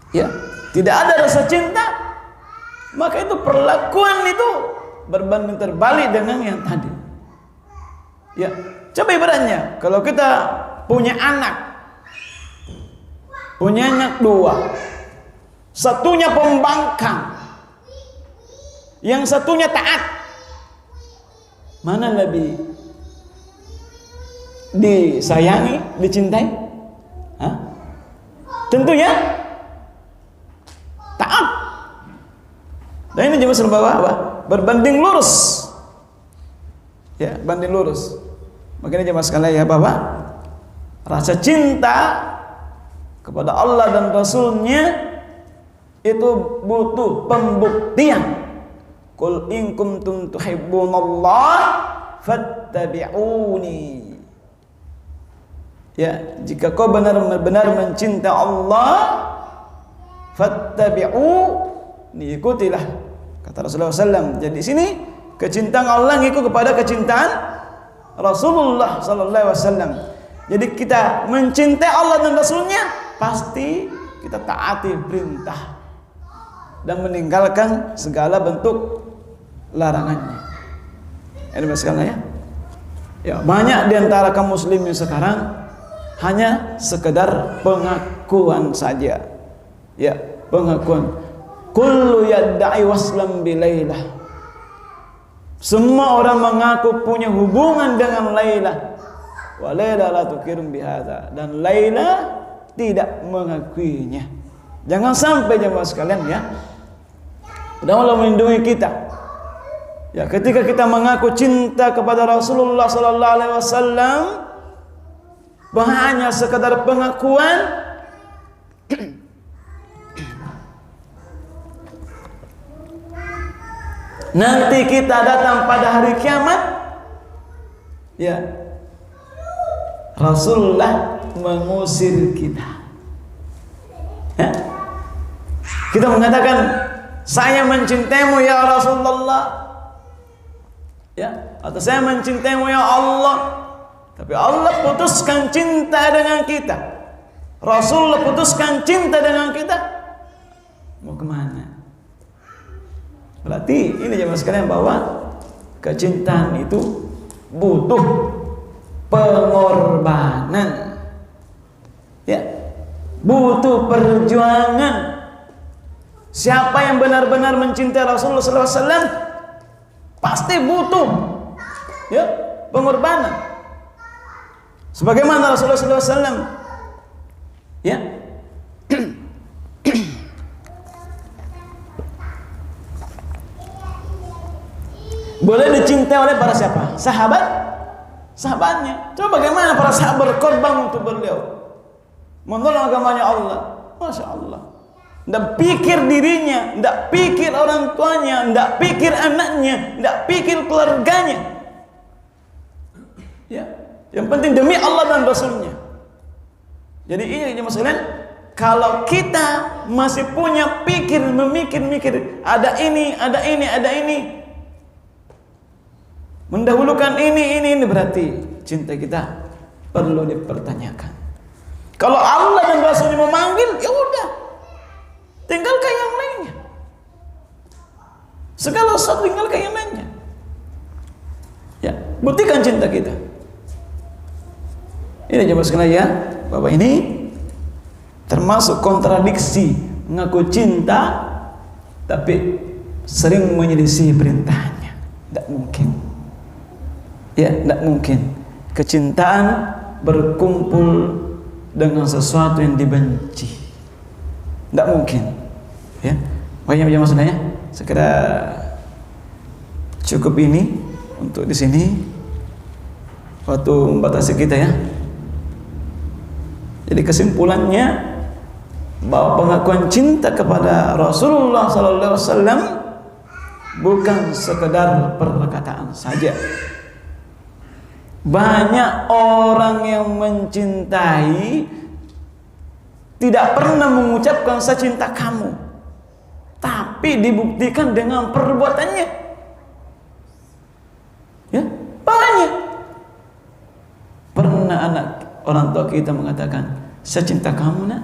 ya, tidak ada rasa cinta, maka itu perlakuan itu berbanding terbalik dengan yang tadi. Ya, coba ibaratnya kalau kita punya anak dua, satunya pembangkang, yang satunya taat, mana lebih disayangi, dicintai? Hah? Tentunya taat. Dan ini juga serba apa? Berbanding lurus. Ya, banding lurus. Makanya jemaah sekalian ya Bapak, rasa cinta kepada Allah dan Rasulnya itu butuh pembuktian. Qul in kuntum tuhibbunallah fattabi'uni. Ya, jika kau benar-benar mencintai Allah, fattabi'u, ikutilah, kata Rasulullah SAW. Jadi sini kecintaan Allah ngikut kepada kecintaan Rasulullah SAW. Jadi kita mencintai Allah dan Rasulnya, pasti kita taati perintah dan meninggalkan segala bentuk larangannya. Ini sekalian ya. Ya, banyak di antara kaum muslimin sekarang hanya sekedar pengakuan saja. Ya, pengakuan. Kullu yadda'i waslam bilailah. Semua orang mengaku punya hubungan dengan Laila. Wa Laila la tukirum bihadza. Dan Laila tidak mengakuinya. Jangan sampai jemaah sekalian ya. Dan Allah melindungi kita. Ya, ketika kita mengaku cinta kepada Rasulullah sallallahu alaihi wasallam, hanya sekadar pengakuan, nanti kita datang pada hari kiamat, ya, Rasulullah mengusir kita. Ya? Kita mengatakan, saya mencintaimu ya Rasulullah, ya, atau saya mencintaimu ya Allah. Tapi Allah putuskan cinta dengan kita, Rasulullah putuskan cinta dengan kita. Mau kemana? Berarti ini jemaah sekalian bahwa kecintaan itu butuh pengorbanan, ya, butuh perjuangan. Siapa yang benar-benar mencintai Rasulullah SAW pasti butuh, ya, pengorbanan. Sebagaimana Rasulullah SAW, ya, boleh dicintai oleh para siapa? Sahabatnya. Coba bagaimana para sahabat berkorban untuk beliau, menolong agamanya Allah. Masya Allah. Nggak pikir dirinya, nggak pikir orang tuanya, nggak pikir anaknya, nggak pikir keluarganya. Ya, yang penting demi Allah dan Rasulnya. Jadi ini maksudnya, kalau kita masih punya memikir, ada ini, mendahulukan ini berarti cinta kita perlu dipertanyakan. Kalau Allah dan Rasulnya memanggil, ya udah, tinggalkan yang lainnya. Segala sesuatu tinggalkan yang lainnya. Ya, buktikan cinta kita. Ini jemaah sekalian ya, Bapak, ini termasuk kontradiksi, mengaku cinta tapi sering menyelisih perintahnya. Tidak mungkin. Ya, tidak mungkin. Kecintaan berkumpul dengan sesuatu yang dibenci. Tidak mungkin. Ya, makanya jemaah sekalian, segera cukup ini untuk di sini. Waktu membatasi kita ya. Jadi kesimpulannya bahwa pengakuan cinta kepada Rasulullah SAW bukan sekedar perkataan saja. Banyak orang yang mencintai tidak pernah mengucapkan saya cinta kamu, tapi dibuktikan dengan perbuatannya. Ya, banyak. Pernah orang tua kita mengatakan, saya cinta kamu nak.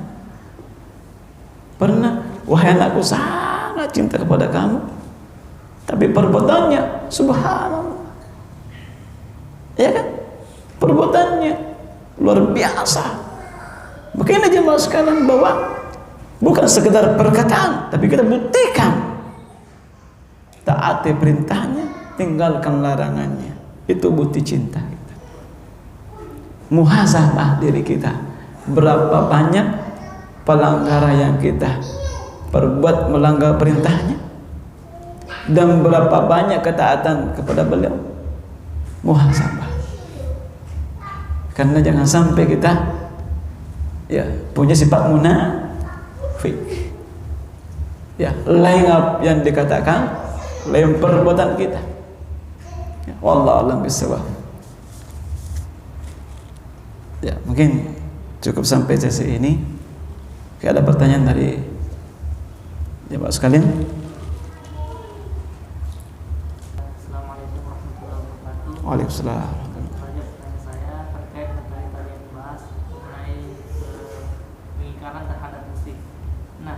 Pernah, wahai anakku sangat cinta kepada kamu. Tapi perbuatannya, subhanallah. Ya kan? Perbuatannya luar biasa. Makanya jemaah sekalian bahwa bukan sekedar perkataan, tapi kita buktikan. Taati perintahnya, tinggalkan larangannya. Itu bukti cinta kita. Muhasabah diri kita, berapa banyak pelanggaran yang kita perbuat melanggar perintahnya, dan berapa banyak ketaatan kepada beliau. Muhasabah. Karena jangan sampai kita ya punya sifat munafik. Ya, lain yang dikatakan, lain perbuatan kita. Ya, wallahu a'lam bishawab. Ya, mungkin cukup sampai sesi ini. Oke, ada pertanyaan dari jemaah sekalian? Assalamualaikum warahmatullahi wabarakatuh. Waalaikumsalam. Pertanyaan saya terkait dengan tadi yang dibahas mengenai pengingkaran terhadap musik. Nah,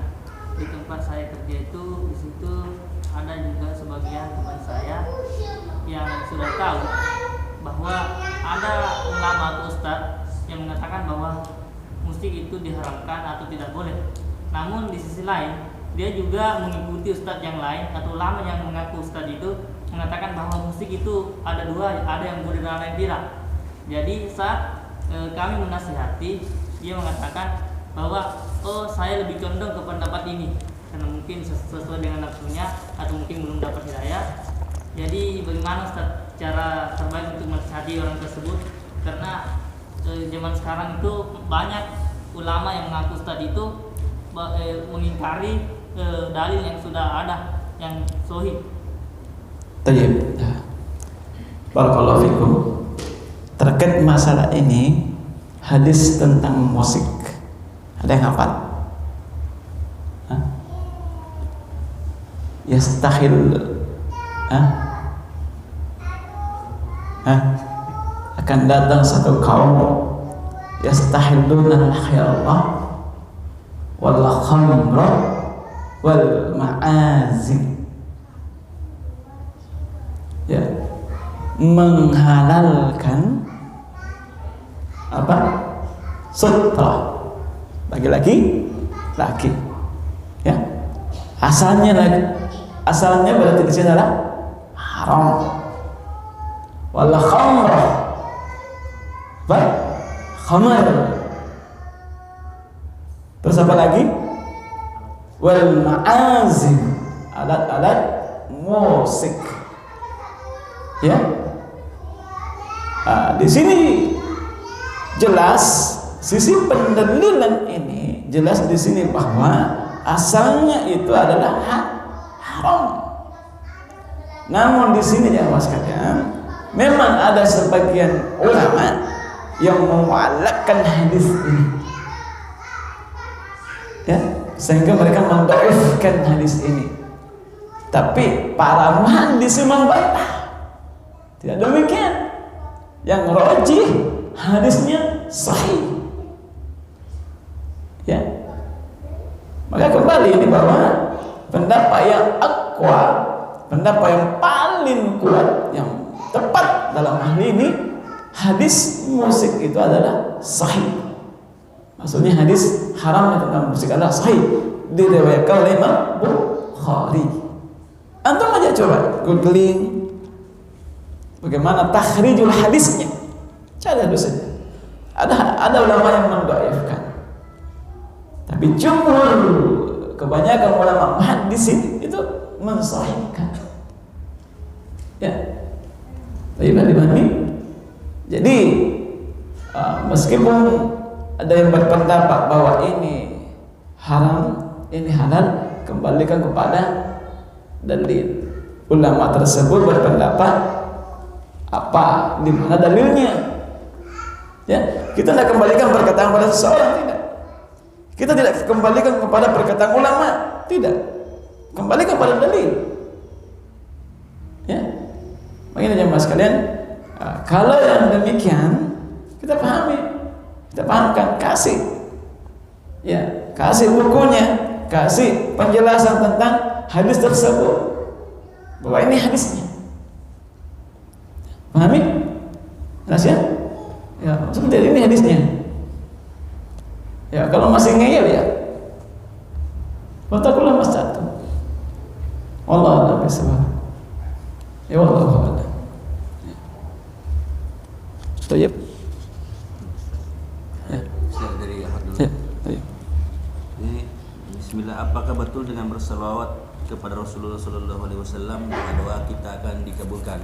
di tempat saya kerja itu, di situ ada juga sebagian teman saya yang sudah tahu bahwa ada ulama atau ustadz yang mengatakan bahwa musik itu diharamkan atau tidak boleh. Namun di sisi lain, dia juga mengikuti ustadz yang lain atau ulama yang mengaku ustadz itu mengatakan bahwa musik itu ada dua, ada yang boleh dan ada yang tidak. Jadi saat kami menasihati, dia mengatakan bahwa saya lebih condong ke pendapat ini karena mungkin sesuai dengan nafsunya atau mungkin belum dapat hidayah. Jadi bagaimana Ustaz cara terbaik untuk menasihati orang tersebut, karena zaman sekarang itu banyak ulama yang mengaku Ustaz itu mengingkari dalil yang sudah ada yang sahih. Tayyib. Barakallahu fikum. Terkait masalah ini, hadis tentang musik, ada yang hafal? Yastahil akan datang satu kaum yastahilluna al-khiyarah wal khamra wal ma'azim, ya, menghalalkan apa? Sutra bagi laki, ya. Asalnya berarti di sini adalah haram. Wal khamra, khamar. Terus apa lagi? Wal ma'azim, alat-alat musik. Ya. Di sini jelas sisi pendalilan ini jelas di sini bahwa asalnya itu adalah haram. Namun di sini jamaah sekalian, memang ada sebagian ulama yang memu'allaqkan hadis ini, ya, sehingga mereka mendhaifkan hadis ini. Tapi para muhaddis membantah, tidak demikian. Yang rajih hadisnya sahih, ya. Maka kembali ini bahwa pendapat yang aqwa, pendapat yang paling kuat, yang tepat dalam hal ini, hadis musik itu adalah sahih. Maksudnya hadis haramnya tentang musik adalah sahih, diriwayatkan oleh Imam Bukhari. Antum aja coba googling bagaimana takhrijul hadisnya, cari dulu saja. Ada ulama yang mendhaifkan, tapi jumhur, kebanyakan ulama hadis itu mensahihkan. Ya, dibanding. Jadi meskipun ada yang berpendapat bahwa ini haram, ini halal, kembalikan kepada dalil. Ulama tersebut berpendapat apa, di mana dalilnya? Ya, kita tidak kembalikan perkataan pada seseorang, tidak. Kita tidak kembalikan kepada perkataan ulama, tidak. Kembalikan pada dalil. Ya, makanya jemaah sekalian, kalau yang demikian kita pahami, kita pahamkan, kasih, ya, kasih bukunya, kasih penjelasan tentang hadis tersebut, bahwa ini hadisnya. Pahami? Jelas ya? Ya, seperti ini hadisnya. Ya, kalau masih ngeyel ya, watakullah masjatu. Wallahu a'lam bishawab. Ya, wallahu a'lam. Baik. Ya. Dari Abdul. Ya, baik. Ini bismillah, apakah betul dengan berselawat kepada Rasulullah sallallahu alaihi wasallam doa kita akan dikabulkan?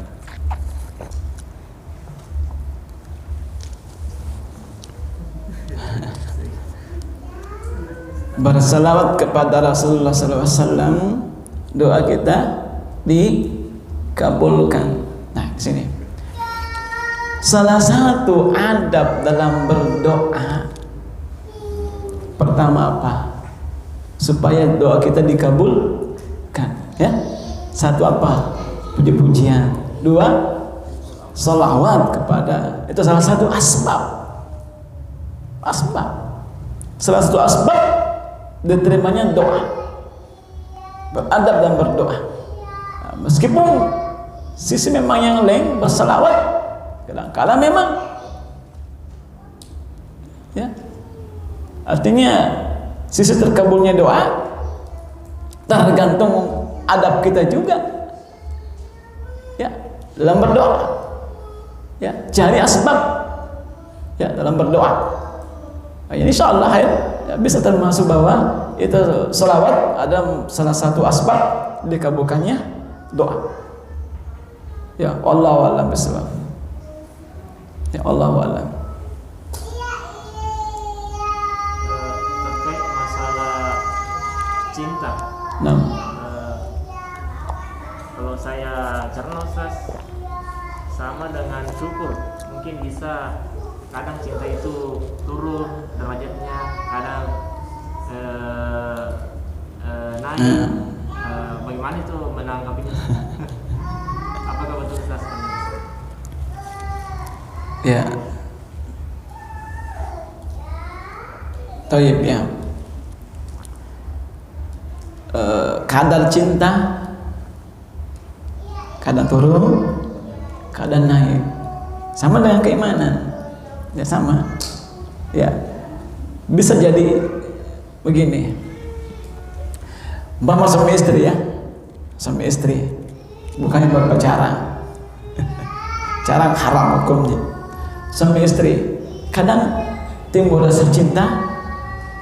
Bersalawat kepada Rasulullah SAW, doa kita dikabulkan. Nah, sini. Salah satu adab dalam berdoa, pertama apa? Supaya doa kita dikabulkan, ya. Satu apa? Puji-pujian. Dua, salawat kepada. Itu salah satu asbab. Salah satu asbab diterimanya doa, beradab dan berdoa. Nah, meskipun sisi memang yang lain berselawat, kadang-kadang memang, ya, artinya sisi terkabulnya doa tergantung adab kita juga, ya, dalam berdoa, ya, cari asbab, ya, dalam berdoa. Nah, insyaallah ya, bisa termasuk bahwa itu selawat ada salah satu asbab dikabulkannya doa. Ya, Allahu a'lam bishawab. Ya, Allahu a'lam. Terkait masalah cinta. Nah, Kalau saya cerna Ustaz, sama dengan syukur, mungkin bisa kadang cinta itu turun derajatnya, kadang naik. Bagaimana itu menanggapinya? Apakah betul Ustaz? ya, Taib ya. Kadar cinta kadang turun, kadang naik. Sama dengan keimanan. Ya, sama. Ya. Bisa jadi begini. Umpama suami istri ya. Suami istri bukannya berpacaran. Cara haram hukumnya. Suami istri kadang timbul rasa cinta,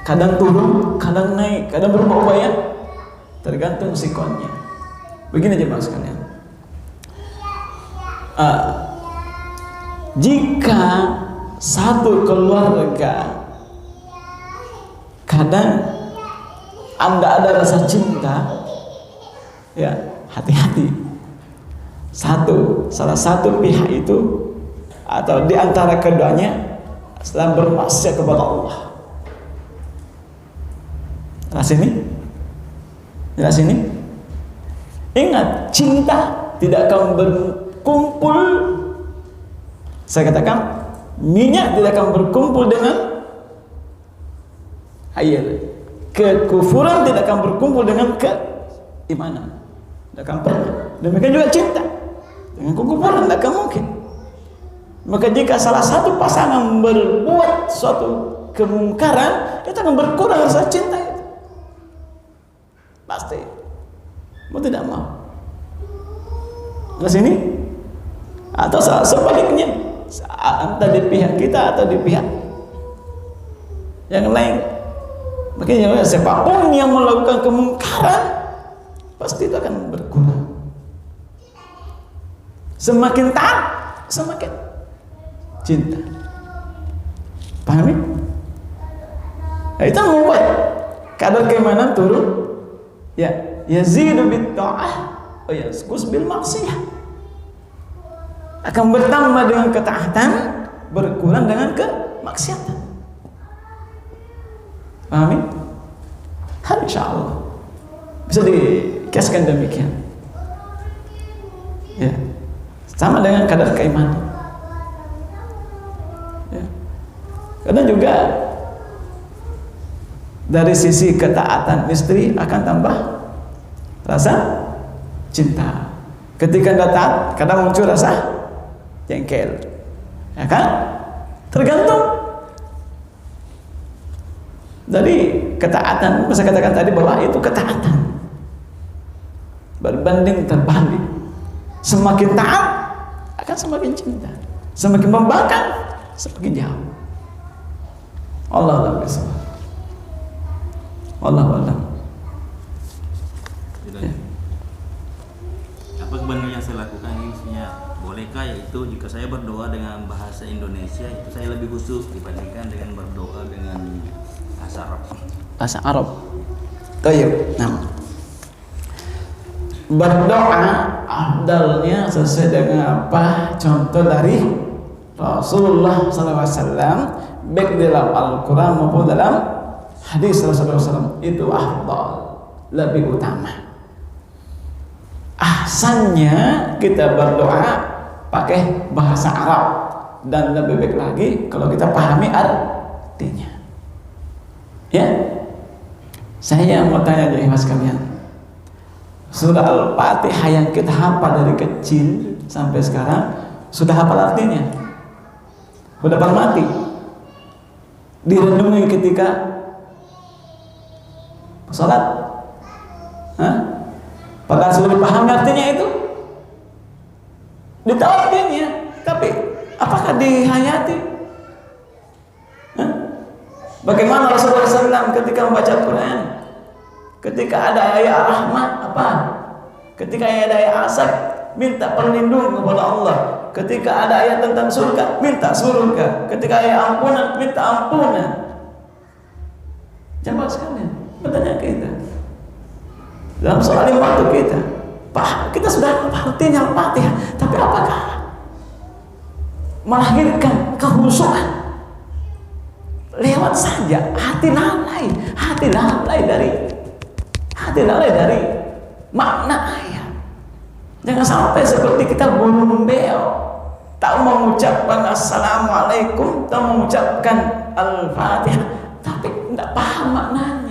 kadang turun, kadang naik, kadang berubah-ubah ya. Tergantung sikonnya. Begini aja mas sekalian. Jika satu keluarga kadang Anda ada rasa cinta, ya hati-hati. Salah satu pihak itu atau di antara keduanya sedang bermaksiat kepada Allah. Jelas ini? Ingat, cinta tidak akan berkumpul. Saya katakan, minyak tidak akan berkumpul dengan air. Kekufuran tidak akan berkumpul dengan keimanan. Tidak akan pernah. Demikian juga cinta dengan kekufuran tidak akan mungkin. Maka jika salah satu pasangan berbuat suatu kemungkaran, itu akan berkurang rasa cinta itu. Pasti. Mau tidak mau. Ke sini? Atau sebaliknya, entah di pihak kita atau di pihak yang lain. Makanya siapapun yang melakukan kemungkaran, pasti itu akan berkurang. Semakin taat, semakin cinta. Pahami? Nah, itu membuat kadar keimanan turun. Ya, yazidu bit ta'ah wa yanqus bil maksiyah. Akan bertambah dengan ketaatan, berkurang dengan kemaksiatan. Pahami? Insyaallah bisa dikiaskan demikian. Ya, sama dengan kadar keimanan. Ya. Karena juga dari sisi ketaatan istri akan tambah rasa cinta. Ketika Anda taat, kadang muncul rasa jengkel, ya kan? Tergantung dari ketaatan. Saya katakan tadi bahwa itu ketaatan berbanding terbalik. Semakin taat akan semakin cinta, semakin membangkang semakin jauh. Allah Bismillah. Allah Allah. Ya. Apa kebenaran yang saya lakukan ini? Bolehkah yaitu jika saya berdoa dengan bahasa Indonesia itu saya lebih khusyuk dibandingkan dengan berdoa dengan bahasa Arab. Bahasa Arab. Baik. Nah, berdoa afdalnya sesuai dengan apa contoh dari Rasulullah SAW, baik dalam Al-Quran maupun dalam hadis Rasulullah SAW, itu afdal, lebih utama. Ahsannya kita berdoa pakai bahasa Arab, dan lebih baik lagi kalau kita pahami artinya. Ya, saya mau tanya jadi mas kalian, surah Al-Fatihah yang kita hafal dari kecil sampai sekarang sudah hafal artinya? Sudah pernah mati direnungi ketika sholat? Pada sudah paham artinya itu? Ditahu artinya, tapi apakah dihayati? Bagaimana Rasulullah SAW ketika membaca Quran? Ketika ada ayat rahmat, apa? Ketika ada ayat asab, minta perlindungan kepada Allah. Ketika ada ayat tentang surga, minta surga. Ketika ayat ampunan, minta ampunan. Jamaah sekalian, bertanya kita dalam soal waktu kita, Pak, kita sudah artinya Al-Fatihah, tapi apakah melahirkan kehusuan? Lewat saja, hati lalai dari makna ayat. Jangan sampai seperti kita gombel, tak mengucapkan assalamualaikum, tak mengucapkan Al-Fatihah, tapi tidak paham maknanya.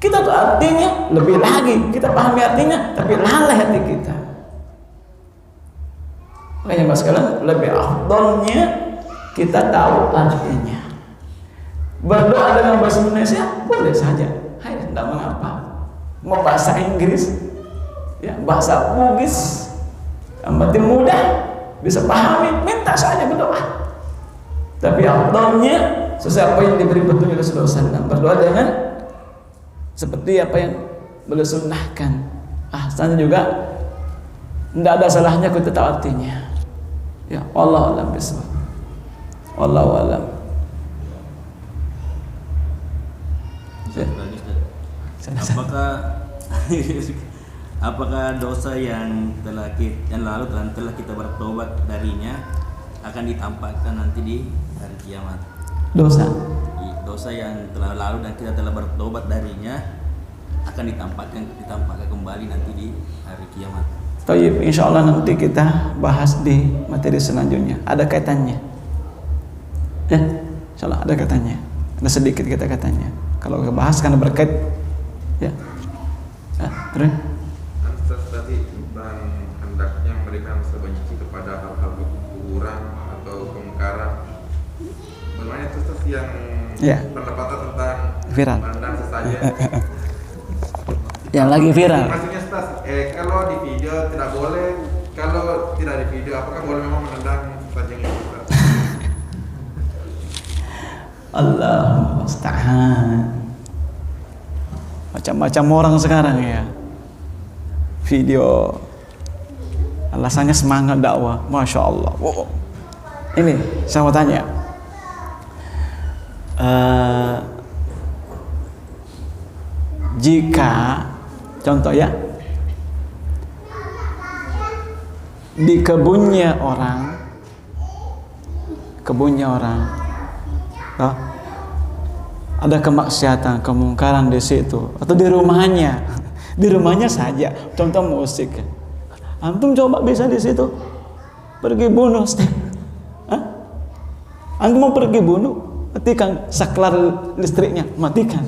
Kita tuh artinya lebih lagi, kita pahami artinya, tapi lalai hati kita. Makanya mas sekalian, lebih afdolnya kita tahu artinya. Berdoa dengan bahasa Indonesia boleh saja, tidak mengapa. Mau bahasa Inggris, ya, bahasa Bugis, yang penting mudah, bisa pahami, minta saja berdoa. Tapi afdolnya sesuai apa yang diberi petunjuk Rasulullah SAW, berdoa dengan seperti apa yang beliau sunnahkan. Ahsannya juga tidak ada salahnya kita tahu artinya. Ya, Allah a'lam bishawab. Wallahu a'lam. lagi Ustaz. Apakah dosa yang lalu telah kita bertobat darinya akan ditampakkan nanti di hari kiamat? Dosa yang telah lalu dan kita telah bertobat darinya akan ditampakkan kembali nanti di hari kiamat. Tayyib, insyaallah nanti kita bahas di materi selanjutnya. Ada kaitannya. Ya, insyaallah ada kaitannya. Ada sedikit kita katanya. Kalau kita bahas karena berkait. Ya. Terus tadi tentang hendaknya mereka benci kepada hal-hal kuburan atau kemungkaran. Bagaimana Ustaz yang pendapatan tentang viral pandang sesajen? yang lagi viral. Maksudnya Ustaz, kalau di video tidak boleh, kalau tidak di video apakah boleh memang menendang sesajen itu Ustaz? Allah musta'an. Macam-macam orang sekarang ya. Video alasannya semangat dakwah, masya Allah. Wow. Ini saya mau tanya, jika contoh ya, di kebunnya orang, ada kemaksiatan, kemungkaran di situ, atau di rumahnya saja, contoh musik. Antum coba bisa di situ pergi bunuh, antum mau pergi bunuh, matikan saklar listriknya, matikan.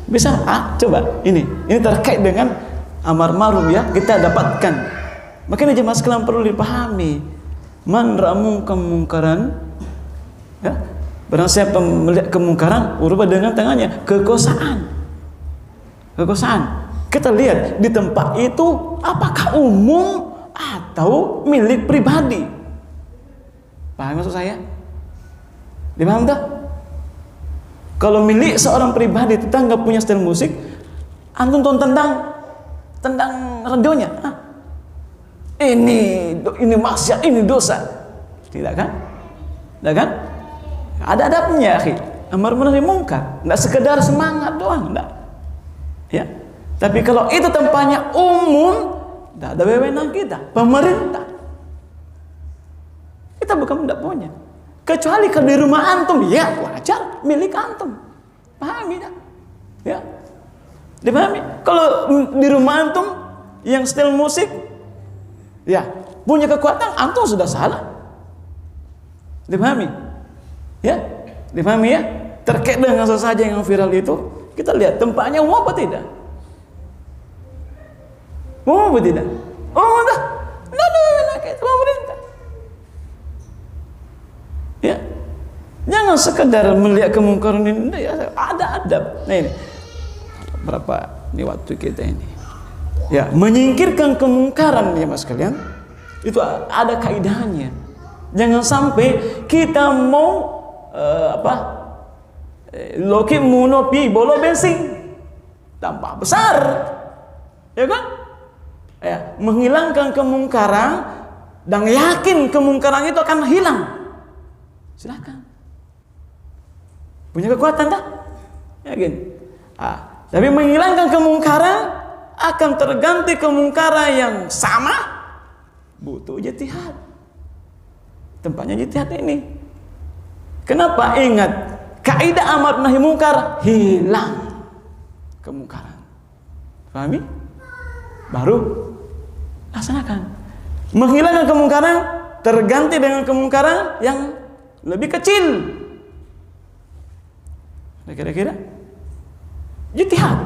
Bisa? Coba ini terkait dengan amar ma'ruf ya, kita dapatkan. Makanya jemaah sekalian perlu dipahami, man ramu kemungkaran ya, barang siapa melihat kemungkaran, urubah dengan tangannya. Kekosaan. Kita lihat di tempat itu apakah umum atau milik pribadi. Paham maksud saya? Dipaham tak? Kalau milik seorang pribadi, tetangga punya setel musik, antum tendang radionya. Ini maksiat, ini dosa. Tidak kan? Ada adabnya, akhi. Amar ma'ruf nahi munkar, enggak sekedar semangat doang, enggak. Ya. Tapi kalau itu tempatnya umum, enggak ada wewenang kita, pemerintah. Kita bukan tidak punya. Kecuali kalau di rumah antum, ya wajar, milik antum. Pahami tak? Ya. Dipahami? Kalau di rumah antum yang setel musik, ya, punya kekuatan, antum sudah salah. Dipahami? Ya, dipahami ya? Terkait dengan sesajen yang viral itu, kita lihat tempatnya umum apa tidak? Umum apa tidak? Umum dah. Tidak ada kaitan pemerintah. Ya, jangan sekedar melihat kemungkaran ini, ya, ada adab. Nah ini berapa ini waktu kita ini? Ya, menyingkirkan kemungkaran ya mas kalian, itu ada kaidahnya. Jangan sampai kita mau loki munopi bolo bensin tambah besar, ya kan? Ya, menghilangkan kemungkaran dan yakin kemungkaran itu akan hilang. Silakan. Punya kekuatan tak? Yakin. Tapi menghilangkan kemungkaran akan terganti kemungkaran yang sama, butuh jihad. Tempatnya jihad ini. Kenapa? Ingat, kaidah amar nahi mungkar, hilang kemungkaran. Pahami? Baru laksanakan. Menghilangkan kemungkaran terganti dengan kemungkaran yang lebih kecil. Kira-kira jihad.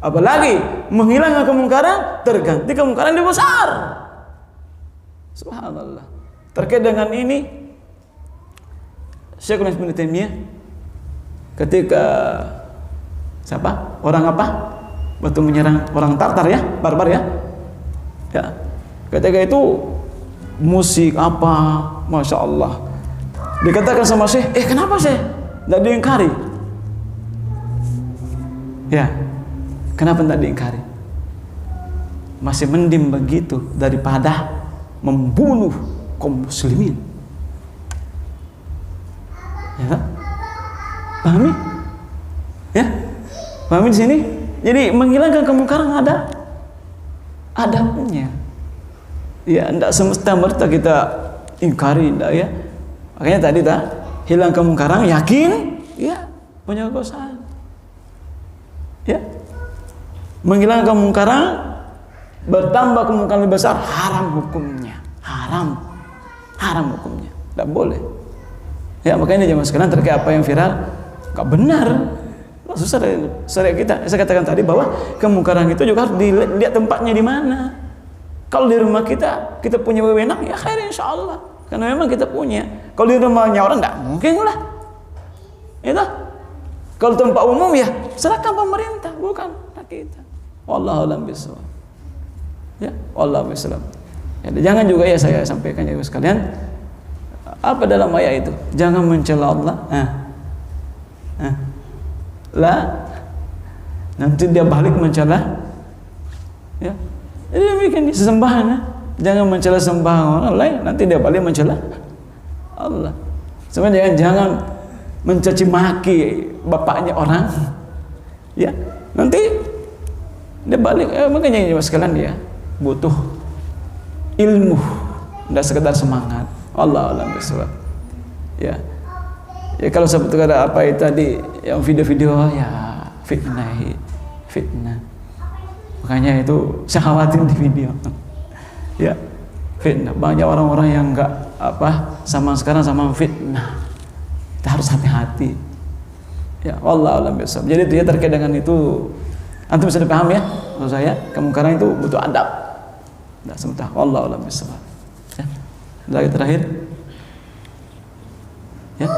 Apalagi menghilangkan kemungkaran terganti kemungkaran yang besar. Subhanallah. Terkait dengan ini, Syekhul Islam Ibnu Taimiyah ketika siapa? Orang apa? Waktu menyerang orang Tartar ya, barbar ya. Ya. Ketika itu musik apa? Masya Allah. Dikatakan sama Syekh, kenapa Syekh? Tidak diingkari. Ya, kenapa tidak diingkari? Masih mending begitu daripada membunuh kaum muslimin. Ya, Pahami? Ya? Pahami di sini? Jadi menghilangkan kemungkaran ada adabnya. Ya, tidak semesta-merta kita ingkari, tidak ya. Makanya tadi hilang kemungkaran, yakin, ya penyelesaian. Ya, menghilangkan kemungkaran, bertambah kemungkaran lebih besar, haram hukumnya, haram hukumnya, tidak boleh. Ya, makanya zaman sekarang terkait apa yang viral, nggak benar. Susah dari kita. Saya katakan tadi bahwa kemungkaran itu juga harus dilihat tempatnya di mana. Kalau di rumah kita punya wewenang, ya khair insya Allah. Karena memang kita punya. Kalau di rumahnya orang, tidak mungkin lah. Itu. Kalau tempat umum ya serahkan pemerintah, bukan kita. Wallahu a'lam bishawab. Ya, wallahu a'lam. Ya, jangan juga ya saya sampaikan ya sekalian. Apa dalam ayat itu? Jangan mencela Allah. Lah, nanti dia balik mencela. Ya, jadi demikian sesembahan. Jangan mencela sembahan orang lain, nanti dia balik mencela Allah. Sebenarnya jangan mencaci maki bapaknya orang. Ya, nanti dia balik. Makanya sekalian dia butuh ilmu, tidak sekedar semangat. Allah a'lam bishawab. Ya. Ya kalau seperti ada apa itu tadi yang video-video ya fitnah. Makanya itu saya khawatir di video. Ya, fitnah. Banyak orang-orang yang enggak sama sekarang sama fitnah. Kita harus hati-hati. Ya, wallahu a'lam bishawab. Jadi dia terkait dengan itu antum bisa dipaham ya? Maksud saya, kemungkaran itu butuh adab. Enggak semata. Wallahu a'lam bishawab. Ya. Lagi terakhir. Ya.